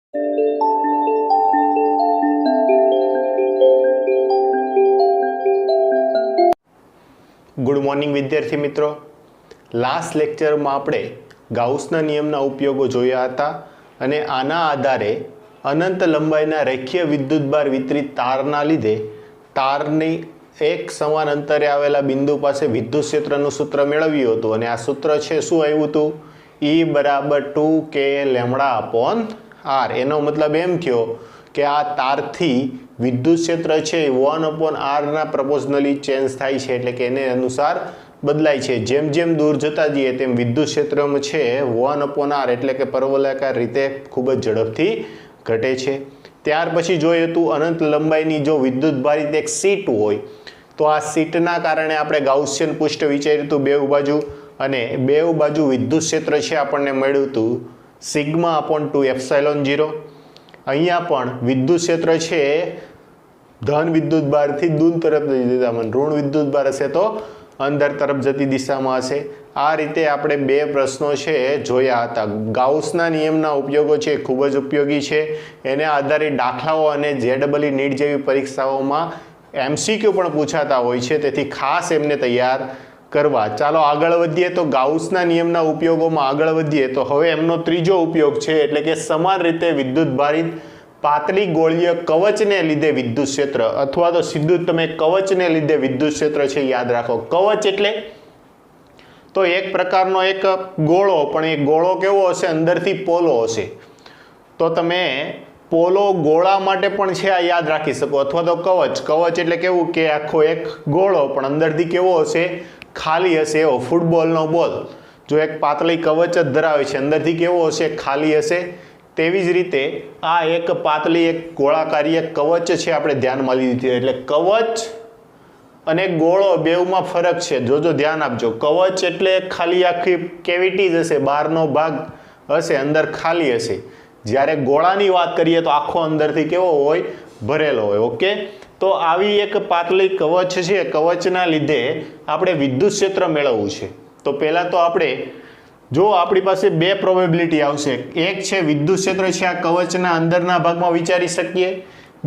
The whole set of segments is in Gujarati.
ગુડ મોર્નિંગ વિદ્યાર્થી મિત્રો, લાસ્ટ લેક્ચરમાં આપણે ગાઉસના નિયમના ઉપયોગો જોયા હતા અને આના આધારે અનંત લંબાઈના રેખીય વિદ્યુતભાર વિતરિત તારના લીધે તારની એક સમાન અંતરે આવેલા બિંદુ પાસે વિદ્યુત ક્ષેત્રનું સૂત્ર મેળવ્યું હતું અને આ સૂત્ર છે શું આવ્યું હતું? E બરાબર 2k લેમ્બડા અપોન r. એનો મતલબ એમ થયો કે આ તારથી વિદ્યુત ક્ષેત્ર છે 1/r ના પ્રપોઝનલી ચેન્જ થાય છે, એટલે કે એને અનુસાર બદલાય છે. જેમ જેમ દૂર જતા જઈએ તેમ વિદ્યુત ક્ષેત્રમાં છે 1/r એટલે કે પરવલયાકાર રીતે ખૂબ જ ઝડપથી ઘટે છે. ત્યાર પછી જોયું હતું અનંત લંબાઈની જો વિદ્યુત ભારિત એક શીટ હોય તો આ શીટના કારણે આપણે ગાઉસિયન પૃષ્ઠ વિચાર્યું હતું બેઉ બાજુ, અને બેઉ બાજુ વિદ્યુત ક્ષેત્ર છે આપણને મળ્યું હતું σ/2 એપ્સિલોન 0. અહીંયા પણ વિદ્યુત ક્ષેત્ર છે ધન વિદ્યુત ભારથી દૂર તરફ જતી દિશામાં, ઋણ વિદ્યુત ભાર હશે તો અંદર તરફ જતી દિશામાં હશે. આ રીતે આપણે બે પ્રશ્નો છે જોયા હતા. ગાઉસના નિયમના ઉપયોગો છે ખૂબ જ ઉપયોગી છે. એને આધારે દાખલાઓ અને JEE નીટ જેવી પરીક્ષાઓમાં MCQ પણ પૂછાતા હોય છે, તેથી ખાસ એમને તૈયાર કરવા. ચાલો આગળ વધીએ. તો ગાઉસના નિયમના ઉપયોગોમાં આગળ વધીએ તો હવે એમનો ત્રીજો ઉપયોગ છે, એટલે કે સમાન રીતે વિદ્યુત ભારિત પાતળી ગોળીય કવચને લીધે વિદ્યુત ક્ષેત્ર, અથવા તો સીધું તમે કવચને લીધે વિદ્યુત ક્ષેત્ર છે યાદ રાખો. કવચ એટલે તો એક પ્રકારનો એક ગોળો, પણ એ ગોળો કેવો હશે? અંદરથી પોલો હશે. તો તમે પોલો ગોળા માટે પણ છે આ યાદ રાખી શકો, અથવા તો કવચ. કવચ એટલે કેવું કે આખો એક ગોળો પણ અંદરથી કેવો હશે? ખાલી હશે. એવો ફૂટબોલનો બોલ જો એક પાતળી કવચ જ ધરાવે છે, અંદરથી કેવો હશે? ખાલી હશે. તેવી જ રીતે આ એક પાતળી એક ગોળાકારી એક કવચ છે આપણે ધ્યાનમાં લીધી. એટલે કવચ અને ગોળો બેઉમાં ફરક છે, જોજો ધ્યાન આપજો. કવચ એટલે ખાલી આખી કેવિટી જ હશે, બહારનો ભાગ હશે, અંદર ખાલી હશે. જ્યારે ગોળાની વાત કરીએ તો આખો અંદરથી કેવો હોય? ભરેલો હોય. ઓકે, તો આવી એક પાતળી કવચ છે, કવચના લીધે આપણે વિદ્યુત ક્ષેત્ર મેળવવું છે. તો પહેલાં તો આપણે જો આપણી પાસે બે પ્રોબેબિલિટી આવશે. એક છે વિદ્યુત ક્ષેત્ર છે આ કવચના અંદરના ભાગમાં વિચારી શકીએ,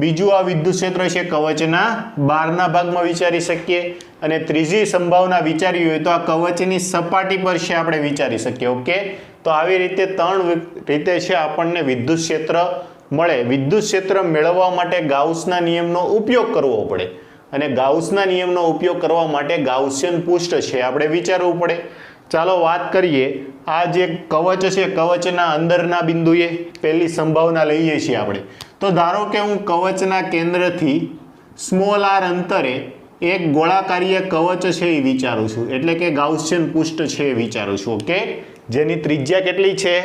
બીજું આ વિદ્યુત ક્ષેત્ર છે કવચના બહારના ભાગમાં વિચારી શકીએ, અને ત્રીજી સંભાવના વિચારવી હોય તો આ કવચની સપાટી પર છે આપણે વિચારી શકીએ. ઓકે, તો આવી રીતે ત્રણ રીતે છે આપણને વિદ્યુત ક્ષેત્ર મળે. વિદ્યુત ક્ષેત્ર મેળવવા માટે ગાઉસના નિયમનો ઉપયોગ કરવો પડે, અને ગાઉસના નિયમનો ઉપયોગ કરવા માટે ગાઉસિયન પૃષ્ઠ છે આપણે વિચારવું પડે. ચાલો વાત કરીએ. આ જે કવચ છે કવચના અંદરના બિંદુએ પહેલી સંભાવના લઈએ છીએ આપણે. તો ધારો કે હું કવચના કેન્દ્રથી r અંતરે એક ગોળાકારીય કવચ છે એ વિચારું છું, એટલે કે ગાઉસિયન પૃષ્ઠ છે એ વિચારું છું. ઓકે, જેની ત્રિજ્યા કેટલી છે?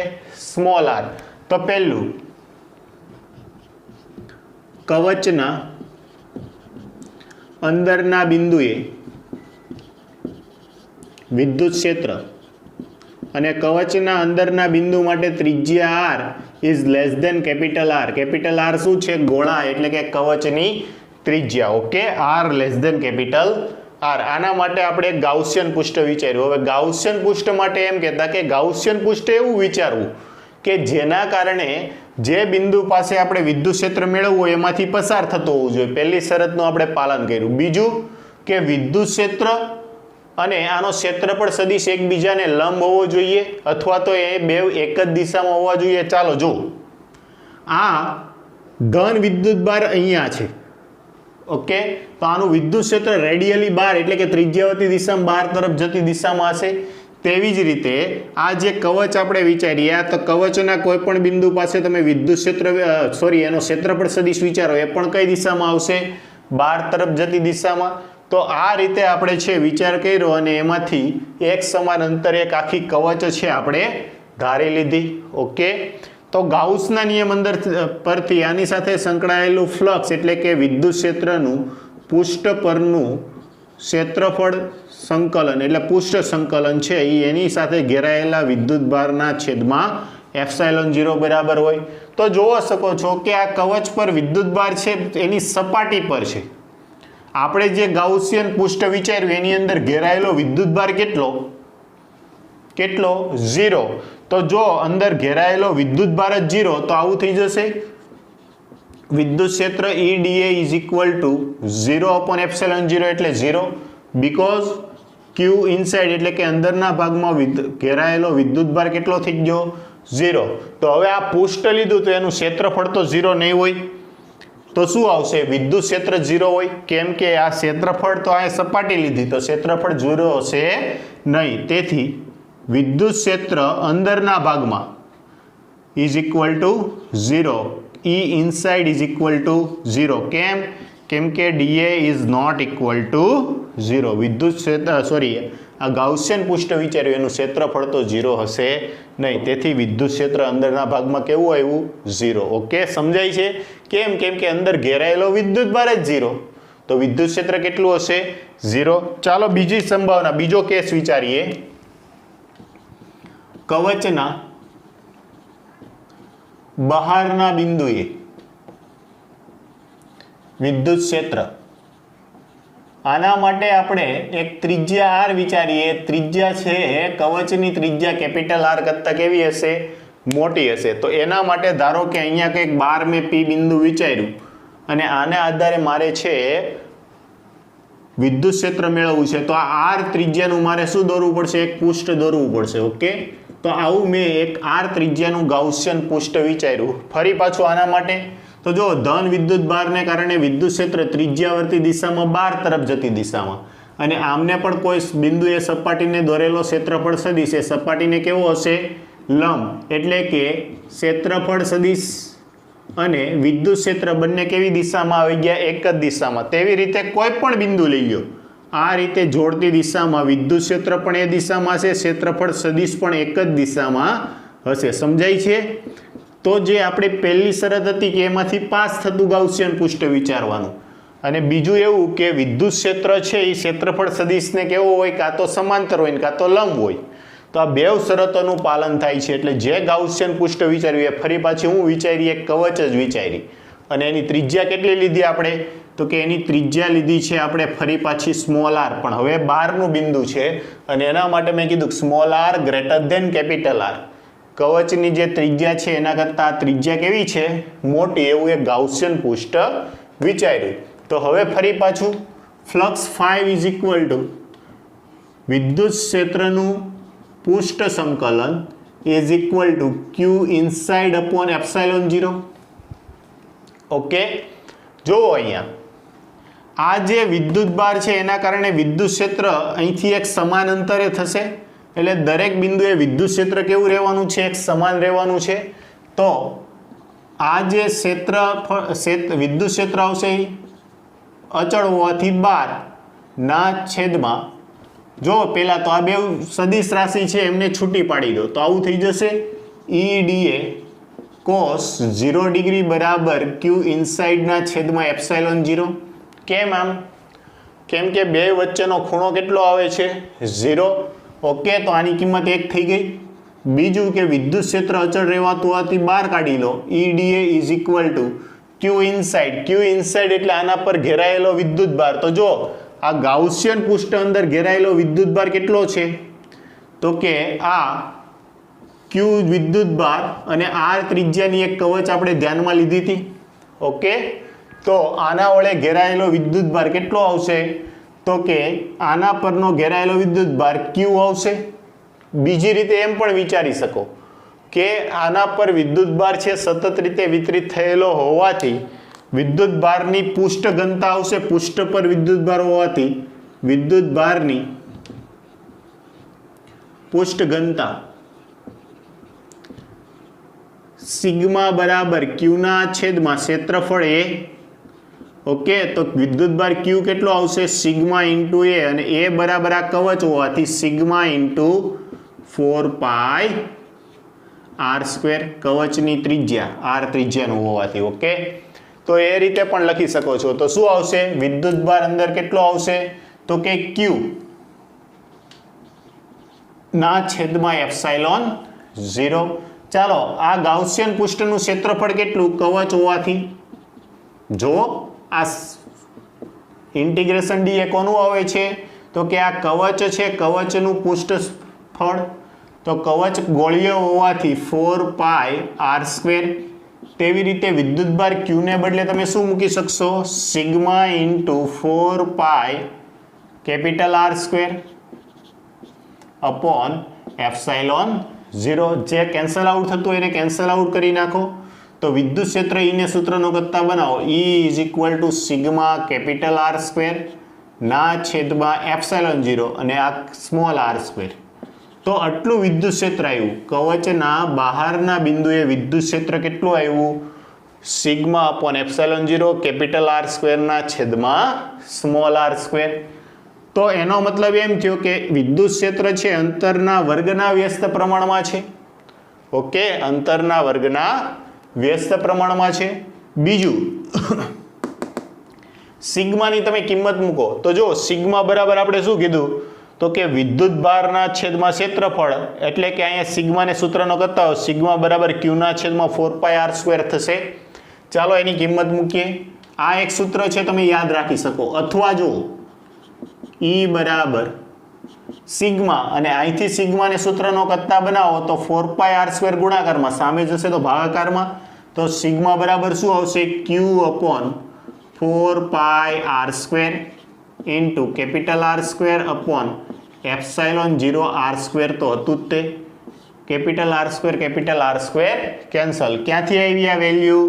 r. તો પહેલું કવચના અંદરના બિંદુએ વિદ્યુત ક્ષેત્ર, અને કવચના અંદરના બિંદુ માટે ત્રિજ્યા r is less than capital R. Capital R શું છે? ગોળા, એટલે કે કવચની ત્રિજ્યા. Okay, r less than capital R. આના માટે આપણે ગાઉસિયન પૃષ્ઠ વિચાર્યું. હવે ગાઉસિયન પૃષ્ઠ માટે એમ કહેતા કે ગાઉસિયન પૃષ્ઠ એવું વિચારવું કે જેના કારણે જે બિંદુ પાસે આપણે વિદ્યુત ક્ષેત્ર મેળવવું હોય એમાંથી પસાર થતો હોવું જોઈએ. પહેલી શરતનું આપણે પાલન કર્યું. બીજું કે વિદ્યુત ક્ષેત્ર અને આનો ક્ષેત્રફળ સદિશ એકબીજાને લંબ હોવો જોઈએ, અથવા તો એ બે એક જ દિશામાં હોવા જોઈએ. ચાલો જો આ ધન વિદ્યુત ભાર અહીંયા છે. ઓકે, તો આનું વિદ્યુત ક્ષેત્ર રેડિયલી બહાર, એટલે કે ત્રિજ્યાવતી દિશામાં બહાર તરફ જતી દિશામાં હશે. તેવી જ રીતે આ જે કવચ આપણે વિચારીએ, તો કવચના કોઈ પણ બિંદુ પાસે તમે વિદ્યુત ક્ષેત્ર એનો ક્ષેત્રફળ સદિશ વિચારો, એ પણ કઈ દિશામાં આવશે? બહાર તરફ જતી દિશામાં. તો આ રીતે આપણે છે વિચાર કર્યો, અને એમાંથી એક સમાન અંતરે એક આખી કવચ છે આપણે ધારી લીધી. ઓકે, તો ગાઉસના નિયમ અંદર પરથી આની સાથે સંકળાયેલું ફ્લક્સ, એટલે કે વિદ્યુત ક્ષેત્રનું પૃષ્ઠ પરનું ક્ષેત્રફળ સંકલન, એટલે પૃષ્ઠ સંકલન છે એની સાથે ઘેરાયેલા વિદ્યુત ભારના છેદમાં એપ્સિલોન 0 બરાબર હોય. તો જોઈ શકો છો કે આ કવચ પર વિદ્યુત ભાર છે એની સપાટી પર છે. આપણે જે ગાઉસિયન પૃષ્ઠ વિચાર્યું એની અંદર ઘેરાયેલો વિદ્યુત ભાર કેટલો? કેટલો 0. તો જો અંદર ઘેરાયેલો વિદ્યુતભાર જ 0 તો આવું થઈ જશે વિદ્યુત ક્ષેત્ર EDA ઇઝ ઇક્વલ ટુ 0/ε0 એટલે 0 બીકોઝ Q ઇનસાઇડ એટલે કે અંદરના ભાગમાં ઘેરાયેલો વિદ્યુતભાર કેટલો થઈ ગયો 0. તો હવે આ પૃષ્ઠ લીધું તો એનું ક્ષેત્રફળ તો 0 નહીં હોય તો શું આવશે વિદ્યુત ક્ષેત્ર 0 હોય કેમ કે આ ક્ષેત્રફળ તો આ સપાટી લીધી તો ક્ષેત્રફળ 0 હશે નહીં. તેથી વિદ્યુત ક્ષેત્ર અંદરના ભાગમાં is equal two 0. E inside is equal to 0. કેમ કે DA is not equal to 0. વિદ્યુત ક્ષેત્ર આ ગાઉસિયન પૃષ્ઠ વિચાર્યું એનું ક્ષેત્રફળ તો 0 હશે નહીં. તેથી વિદ્યુત ક્ષેત્ર અંદરના ભાગમાં કેવું આવ્યું 0. ઓકે સમજાય છે કેમ કે અંદર ઘેરાયેલો વિદ્યુતભાર જ 0 તો વિદ્યુત ક્ષેત્ર કેટલું હશે 0. ચાલો બીજી સંભાવના બીજો કેસ વિચારીએ. કવચના બહારના બિંદુએ વિદ્યુત ક્ષેત્ર આના માટે આપણે એક ત્રિજ્યા R વિચારીએ. ત્રિજ્યા છે કવચની ત્રિજ્યા કેપિટલ R કરતા કેવી હશે મોટી હશે. તો એના માટે ધારો કે અહીંયા કંઈક 12 મેં P બિંદુ વિચાર્યું અને આના આધારે મારે છે વિદ્યુત ક્ષેત્ર મેળવવું છે તો આ R ત્રિજ્યાનું મારે શું દોરવું પડશે એક પૃષ્ઠ દોરવું પડશે. ઓકે તો આવું મેં એક R ત્રિજ્યાનું ગાઉસિયન પૃષ્ઠ વિચાર્યું. ફરી પાછું આના માટે તો જો ધન વિદ્યુત ભારને કારણે વિદ્યુત ક્ષેત્ર ત્રિજ્યાવર્તી દિશામાં 12 તરફ જતી દિશામાં અને આમને પણ કોઈ બિંદુએ સપાટીને દોરેલો ક્ષેત્રફળ સદિશ એ સપાટીને કેવો હશે લંબ એટલે કે ક્ષેત્રફળ સદિશ અને વિદ્યુત ક્ષેત્ર બંને કેવી દિશામાં આવી ગયા એક જ દિશામાં. તેવી રીતે કોઈ પણ બિંદુ લઈ લો આ રીતે જોડતી દિશામાં વિદ્યુત ક્ષેત્ર પણ એ દિશામાં હશે ક્ષેત્રફળ સદિશ પણ એક જ દિશામાં હશે. સમજાય છે. તો જે આપણી પહેલી શરત હતી કે એમાંથી પાસ થતું ગાઉસિયન પૃષ્ઠ વિચારવાનું અને બીજું એવું કે વિદ્યુત ક્ષેત્ર છે એ ક્ષેત્રફળ સદિશને કેવો હોય કાં તો સમાંતર હોય ને કાં તો લંબ હોય. તો આ બે શરતોનું પાલન થાય છે એટલે જે ગાઉસિયન પૃષ્ઠ વિચાર્યું એ ફરી પાછી હું વિચારી એક કવચ જ વિચારી અને એની ત્રિજ્યા કેટલી લીધી આપણે તો કે એની ત્રિજ્યા લીધી છે આપણે ફરી પાછી સ્મોલ r પણ હવે 12 નું બિંદુ છે અને એના માટે મેં કીધું small r greater than capital R. કવચની જે ત્રિજ્યા છે એના કરતાં ત્રિજ્યા કેવી છે મોટી એવું એક ગાઉસિયન પૃષ્ઠ વિચાર્યું. તો હવે ફરી પાછું ફ્લક્સ 5 ઇઝ ઇક્વલ ટુ વિદ્યુત ક્ષેત્રનું પૃષ્ઠ સંકલન is equal to Q inside upon epsilon 0. Okay જોવો અહીંયા આ જે વિદ્યુત ભાર છે એના કારણે વિદ્યુત ક્ષેત્ર અહીંથી એક સમાન અંતરે થશે એટલે દરેક બિંદુએ વિદ્યુત ક્ષેત્ર કેવું રહેવાનું છે એક સમાન રહેવાનું છે. તો આ જે વિદ્યુત ક્ષેત્ર આવશે અચળ હોવાથી 12 ના છેદમાં જો પહેલા તો આ બે સદિશ રાશિ છે એમને છૂટી પાડી દો તો આવું થઈ જશે EDA cos 0 ડિગ્રી બરાબર Q ઇનસાઇડ ના છેદમાં એપ્સાઇલોન 0. કેમ આમ કેમ કે બે વચ્ચેનો ખૂણો કેટલો આવે છે 0. ઓકે તો આની કિંમત 1 થઈ ગઈ. બીજું કે વિદ્યુત ક્ષેત્ર અચળ રહેવાતું હોવાથી બહાર કાઢી લો EDA is equal to Q inside એટલે આના પર ઘેરાયેલો વિદ્યુત ભાર. તો જો આ ગાઉસિયન પૃષ્ઠ અંદર ઘેરાયેલો વિદ્યુત ભાર કેટલો છે તો કે આ Q વિદ્યુત ભાર અને R ત્રિજ્યાની એક કવચ આપણે ધ્યાનમાં લીધી હતી. ઓકે તો આના વડે ઘેરાયેલો વિદ્યુત ભાર કેટલો આવશે તો કે આના પરનો ઘેરાયેલો વિદ્યુત ભાર Q આવશે. બીજી રીતે એમ પણ વિચારી શકો કે આના પર વિદ્યુત ભાર છે સતત રીતે વિતરિત થયેલો હોવાથી વિદ્યુત ભારની પૃષ્ઠ ઘનતા આવશે. પૃષ્ઠ પર વિદ્યુત ભાર હોવાથી વિદ્યુત ભારની પૃષ્ઠ ઘનતા સિગ્મા બરાબર Q ના છેદમાં ક્ષેત્રફળ A. ઓકે તો વિદ્યુત ભાર Q કેટલો આવશે સિગ્મા ઇન્ટુ A અને A બરાબર આ કવચ હોવાથી સિગ્મા ઇન્ટુ 4 પાઈ r² કવચની ત્રિજ્યા R ત્રિજ્યાનું હોવાથી. ઓકે તો એ રીતે પણ લખી શકો છો. તો શું આવશે વિદ્યુત ભાર અંદર કેટલો આવશે તો કે Q ના છેદમાં એપ્સાઇલોન 0. ચાલો આ ગાઉસિયન પૃષ્ઠનું ક્ષેત્રફળ કેટલું કવચ હોવાથી જો આ ઇન્ટિગ્રેશન d એ કોનું આવે છે તો કે આ કવચ છે કવચનું પૃષ્ઠફળ તો કવચ ગોળીય હોવાથી 4πr². તેવી રીતે વિદ્યુતભાર Q ને બદલે તમે શું મૂકી શકશો? Sigma into 4πR² upon epsilon 0. જે કેન્સલ આઉટ થતું હોય એને કેન્સલ આઉટ કરી નાખો. તો વિદ્યુત ક્ષેત્ર E ને સૂત્રનો કરતા બનાવો. E is equal to sigma R² ના છેદમાં એપ્સાઇલોન 0 અને આ સ્મોલ r². તો આટલું વિદ્યુત ક્ષેત્ર આવ્યું. કવચના બહારના બિંદુએ વિદ્યુત ક્ષેત્ર કેટલું આવ્યું? સિગ્મા અપોન એપ્સાઇલોન 0 R² ના છેદમાં સ્મોલ r². તો એનો મતલબ એમ થયો કે વિદ્યુત ક્ષેત્ર છે અંતરના વર્ગના વ્યસ્ત પ્રમાણમાં છે. ઓકે, અંતરના વર્ગના વ્યસ્ત પ્રમાણમાં છે. બીજું સિગ્માની તમે કિંમત મૂકો તો જો સિગ્મા બરાબર આપણે શું કીધું? તો કે વિદ્યુત ભારના છેદમાં ક્ષેત્રફળ, એટલે કે અહીંયા સિગ્માને સૂત્રનો કરતા સિગ્મા બરાબર Q ના છેદમાં 4πr² થશે. ચાલો એની કિંમત મૂકીએ. આ એક સૂત્ર છે, તમે યાદ રાખી શકો. અથવા જો E બરાબર સિગ્મા અને અહીંથી સિગ્માને સૂત્રનો કરતા બનાવો તો 4πr² ગુણાકારમાં, સામે જશે તો ભાગાકારમાં. તો સિગ્મા બરાબર શું આવશે? Q upon 4πr² into R² upon epsilon 0 r² તો હતું જ તે. R² cancel. ક્યાંથી આવી આ વેલ્યુ?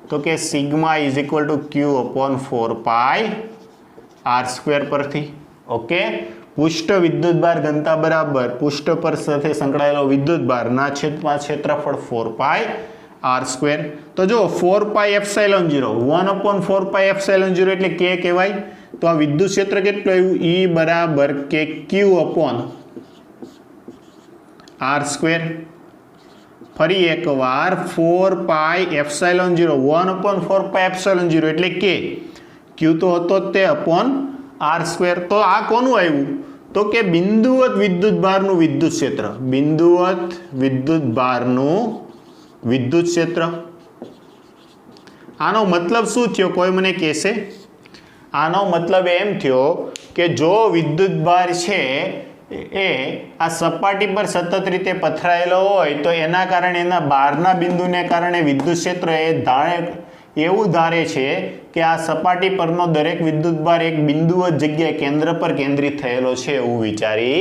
તો કે sigma is equal to Q upon 4πr² પરથી. ઓકે, પૃષ્ઠ વિદ્યુતભાર ઘનતા બરાબર પૃષ્ઠ પર સાથે સંકળાયેલો વિદ્યુતભાર ના છેદમાં ક્ષેત્રફળ 4πr². તો જો 4π એપ્સાઇલોન 0 1/4π એપ્સાઇલોન 0 એટલે K કહેવાય. તો આ વિદ્યુત ક્ષેત્ર કેટલું આવ્યું? E બરાબર કે Q અપોન r². ફરી એકવાર 4π એપ્સાઇલોન 0 1/4π એપ્સાઇલોન 0 એટલે K. Q તો હતો જ તે અપોન r². તો આ કોનું આવ્યું? તો કે બિંદુવત વિદ્યુતભારનું વિદ્યુત ક્ષેત્ર. બિંદુવત વિદ્યુતભારનું વિદ્યુત ક્ષેત્ર. આનો મતલબ શું થયો? કોઈ મને કહેશે? આનો મતલબ એમ થયો કે જો વિદ્યુતભાર છે એ આ સપાટી પર સતત રીતે પથરાયેલો હોય તો એના કારણે એના બહારના બિંદુને કારણે વિદ્યુત ક્ષેત્ર એવું ધારે છે કે આ સપાટી પરનો દરેક વિદ્યુતભાર એક બિંદુવત જગ્યાએ કેન્દ્ર પર કેન્દ્રિત થયેલો છે એવું વિચારી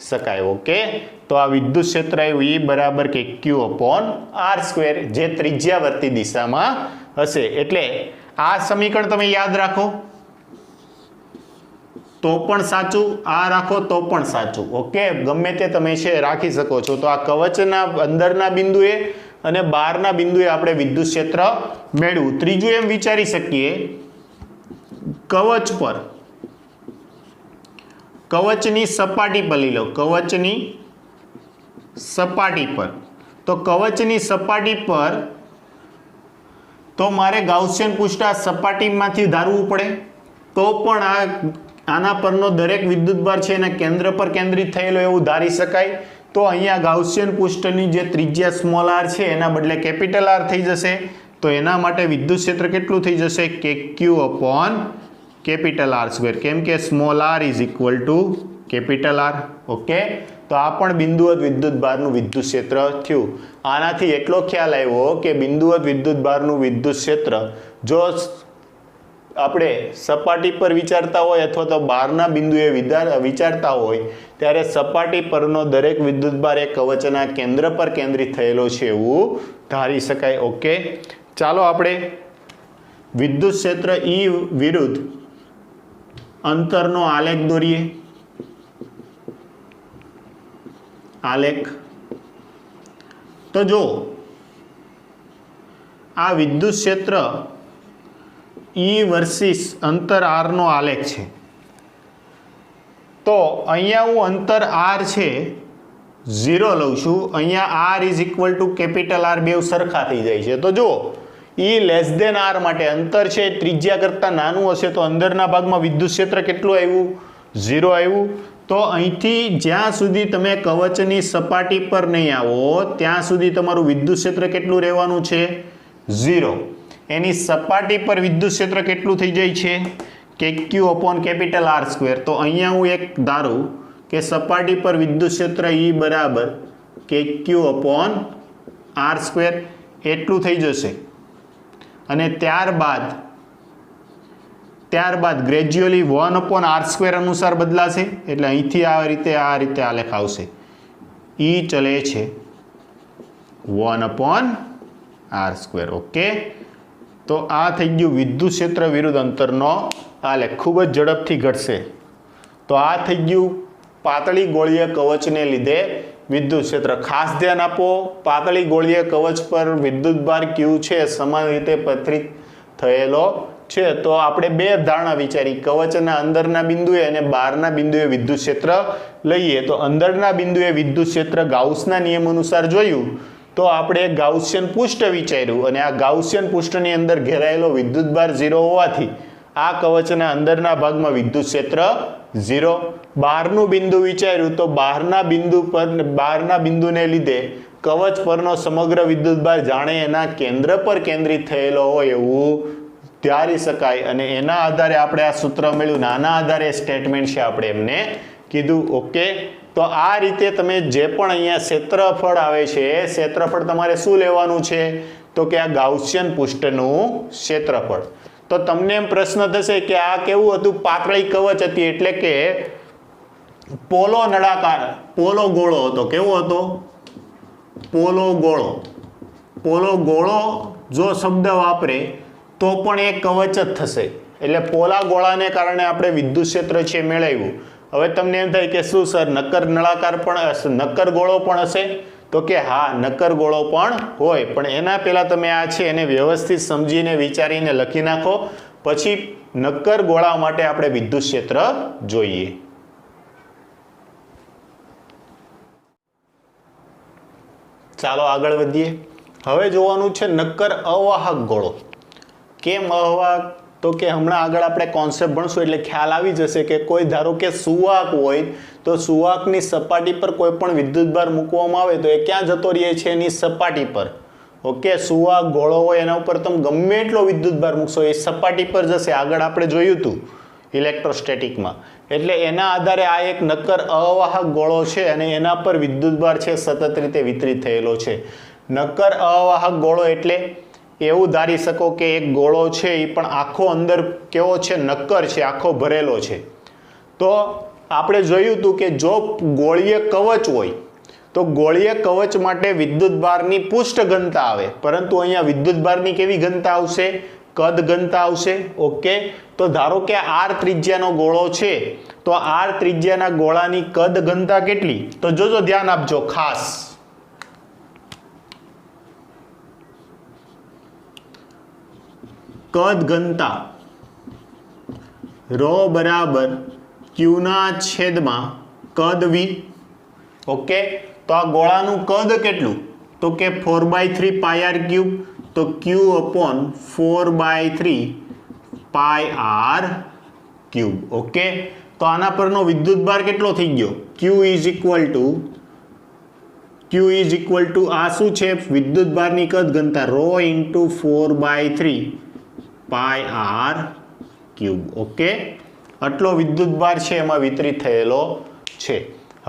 શકાય. ઓકે, તો આ વિદ્યુત ક્ષેત્ર આવ્યું E બરાબર કે Q અપોન r², જે ત્રિજ્યાવર્તી દિશામાં હશે. એટલે આ સમીકરણ તમે યાદ રાખો તો પણ સાચું, આ રાખો તો પણ સાચું. ઓકે, ગમે તે તમે છે રાખી શકો છો. તો આ કવચના અંદરના બિંદુએ અને બહારના બિંદુએ આપણે વિદ્યુત ક્ષેત્ર મેળવ્યું. ત્રીજું એમ વિચારી શકીએ, કવચ પર, કવચની સપાટી પર લઈ લો. કવચની સપાટી પર, તો કવચની સપાટી પર તો મારે ગાઉસિયન પૃષ્ઠ આ સપાટીમાંથી ધારવું પડે. તો પણ આના પરનો દરેક વિદ્યુતભાર છે એના કેન્દ્ર પર કેન્દ્રિત થયેલો એવું ધારી શકાય. તો અહીંયા ગાઉસિયન પૃષ્ઠની જે ત્રિજ્યા સ્મોલ r છે એના બદલે કેપિટલ R થઈ જશે. તો એના માટે વિદ્યુત ક્ષેત્ર કેટલું થઈ જશે? કે Q અપોન R², કેમ કે small r is equal to capital R. Okay, તો આ પણ બિંદુવત વિદ્યુતભારનું વિદ્યુત ક્ષેત્ર થયું. આનાથી એટલો ખ્યાલ આવ્યો કે બિંદુવત વિદ્યુતભારનું વિદ્યુત ક્ષેત્ર જો આપણે સપાટી પર વિચારતા હોય અથવા તો બહારના બિંદુએ વિચારતા હોય ત્યારે સપાટી પરનો દરેક વિદ્યુતભાર એ કવચના કેન્દ્ર પર કેન્દ્રિત થયેલો છે એવું ધારી શકાય. ઓકે, ચાલો આપણે વિદ્યુત ક્ષેત્ર E વિરુદ્ધ અંતરનો આલેખ દોરીએ. આલેખ તો જો આ વિદ્યુત ક્ષેત્ર E વર્સિસ અંતર r નો આલેખ છે. તો અહીંયા હું અંતર r છે 0 લઉં છું. અહીંયા r is equal to capital R, બેવ સરખા થઈ જાય છે. તો જો E લેસ ધેન r માટે અંતર છે ત્રિજ્યા કરતાં નાનું હશે તો અંદરના ભાગમાં વિદ્યુત ક્ષેત્ર કેટલું આવ્યું? 0 આવ્યું. તો અહીંથી જ્યાં સુધી તમે કવચની સપાટી પર નહીં આવો ત્યાં સુધી તમારું વિદ્યુત ક્ષેત્ર કેટલું રહેવાનું છે? 0. એની સપાટી પર વિદ્યુત ક્ષેત્ર કેટલું થઈ જાય છે? કે Q અપોન કેપિટલ R². તો અહીંયા હું એક ધારું કે સપાટી પર વિદ્યુત ક્ષેત્ર E બરાબર KQ/R², એટલું થઈ જશે. અને ત્યારબાદ ગ્રેજ્યુઅલી 1/R² અનુસાર બદલાશે. એટલે અહીંથી આ રીતે આલેખ આવશે. E ચલે છે 1/R². ઓકે, તો આ થઈ ગયું વિદ્યુત ક્ષેત્ર વિરુદ્ધ અંતરનો આલેખ. ખૂબ જ ઝડપથી ઘટશે. તો આ થઈ ગયું પાતળી ગોળીય કવચને લીધે વિદ્યુત ક્ષેત્ર. ખાસ ધ્યાન આપો, પાતળી ગોળીય કવચ પર વિદ્યુતભાર Q છે સમાન રીતે પથરિત થયેલો છે. તો આપણે બે ધારણા વિચારી, કવચના અંદરના બિંદુએ અને બહારના બિંદુએ વિદ્યુત ક્ષેત્ર લઈએ. તો અંદરના બિંદુએ વિદ્યુત ક્ષેત્ર ગાઉસના નિયમ અનુસાર જોયું તો આપણે ગાઉસિયન પૃષ્ઠ વિચાર્યું, અને આ ગાઉસિયન પૃષ્ઠની અંદર ઘેરાયેલો વિદ્યુતભાર 0 હોવાથી આ કવચના અંદરના ભાગમાં વિદ્યુત ક્ષેત્ર 0. બહારનું બિંદુ વિચાર્યું તો બહારના બિંદુને લીધે કવચ પરનો સમગ્ર વિદ્યુતભાર જાણે એના કેન્દ્ર પર કેન્દ્રિત થયેલો હોય એવું ધારી શકાય. અને એના આધારે આપણે આ સૂત્ર મળ્યું, આના આધારે સ્ટેટમેન્ટ છે આપણે એમને કીધું. ઓકે, તો આ રીતે તમે જે પણ અહીંયા ક્ષેત્રફળ આવે છે, ક્ષેત્રફળ તમારે શું લેવાનું છે? તો કે આ ગાઉસિયન પૃષ્ઠનું ક્ષેત્રફળ. તો તમને એમ પ્રશ્ન થશે કે આ કેવું હતું? પાતળી કવચ હતી, એટલે કે પોલો નળાકાર, પોલો ગોળો હતો. કેવો હતો? પોલો ગોળો. પોલો ગોળો જો શબ્દ વાપરે તો પણ એ કવચ જ થશે. એટલે પોલા ગોળાને કારણે આપણે વિદ્યુત ક્ષેત્ર છે મેળવ્યું. હવે તમને એમ થાય કે શું સર નક્કર નળાકાર પણ, નક્કર ગોળો પણ હશે? તો કે હા, નક્કર ગોળો પણ હોય, પણ એના પહેલા તમે આ છે એને વ્યવસ્થિત સમજીને વિચારીને લખી નાખો, પછી નક્કર ગોળા માટે આપણે વિદ્યુત ક્ષેત્ર જોઈએ. ચાલો આગળ વધીએ. હવે જોવાનું છે નક્કર અવાહક ગોળો. કેમ અવાહક? તો કે હમણાં આગળ આપણે કોન્સેપ્ટ ભણશું એટલે ખ્યાલ આવી જશે કે કોઈ ધારો કે સુવાહક હોય તો સુવાહકની સપાટી પર કોઈ પણ વિદ્યુતભાર મૂકવામાં આવે તો એ ક્યાં જતો રહે છે? એની સપાટી પર. ઓકે, સુવાહક ગોળો હોય એના ઉપર તમે ગમે એટલો વિદ્યુતભાર મૂકશો એ સપાટી પર જશે. આગળ આપણે જોયું હતું ઇલેક્ટ્રોસ્ટેટિકમાં. એટલે એના આધારે આ એક નક્કર અવાહક ગોળો છે અને એના પર વિદ્યુતભાર છે સતત રીતે વિતરિત થયેલો છે. નક્કર અવાહક ગોળો એટલે એવું ધારી શકો કે એક ગોળો છે એ પણ આખો અંદર કેવો છે? નક્કર છે, આખો ભરેલો છે. તો આપણે જોયું હતું કે જો ગોળીય કવચ હોય તો ગોળીય કવચ માટે વિદ્યુતભારની પૃષ્ઠ ઘનતા આવે, પરંતુ અહીંયા વિદ્યુતભારની કેવી ઘનતા આવશે? કદ ઘનતા આવશે. ઓકે, તો ધારો કે R ત્રિજ્યાનો ગોળો છે તો R ત્રિજ્યાના ગોળાની કદ ઘનતા કેટલી? તો જોજો, ધ્યાન આપજો ખાસ. કદ ઘનતા ρ બરાબર Q ના છેદમાં કદ V. ઓકે, તો આ ગોળાનું કદ કેટલું? તો કે 4/3 πr3. તો Q/4/3 πr3. ઓકે, તો આના પરનો વિદ્યુતભાર કેટલો થઈ ગયો? Q ઇઝ ઇક્વલ ટુ આ શું છે? વિદ્યુતભારની કદ ઘનતા ρ × 4/3 πr3. ઓકે, આટલો વિદ્યુતભાર છે એમાં વિતરિત થયેલો છે.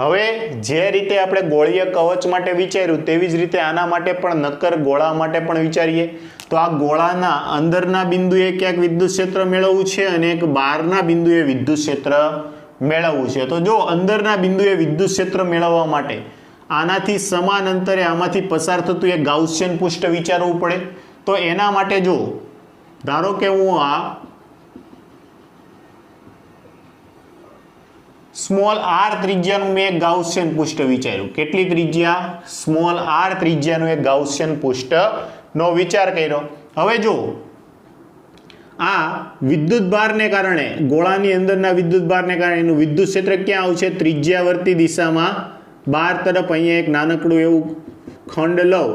હવે જે રીતે આપણે ગોળીય કવચ માટે વિચાર્યું તેવી જ રીતે આના માટે પણ નક્કર ગોળા માટે પણ વિચારીએ. તો આ ગોળાના અંદરના બિંદુએ ક્યાંક વિદ્યુત ક્ષેત્ર મેળવવું છે અને એક બહારના બિંદુએ વિદ્યુત ક્ષેત્ર મેળવવું છે. તો જો અંદરના બિંદુએ વિદ્યુત ક્ષેત્ર મેળવવા માટે આનાથી સમાન અંતરે આમાંથી પસાર થતું એક ગાઉસિયન પૃષ્ઠ વિચારવું પડે. તો એના માટે જો ધારો કે હું આ સ્મોલ r ત્રિજ્યાનું મેં એક ગાઉસિયન પૃષ્ઠ વિચાર્યું. કેટલી ત્રિજ્યા? સ્મોલ r ત્રિજ્યાનું એક ગાઉસિયન પૃષ્ઠનો વિચાર કર્યો. હવે જો આ વિદ્યુતભારને કારણે, ગોળાની અંદરના વિદ્યુતભારને કારણે એનું વિદ્યુત ક્ષેત્ર ક્યાં આવશે? ત્રિજ્યાવર્તી દિશામાં બહાર તરફ. અહીંયા એક નાનકડું એવું ખંડ લઉં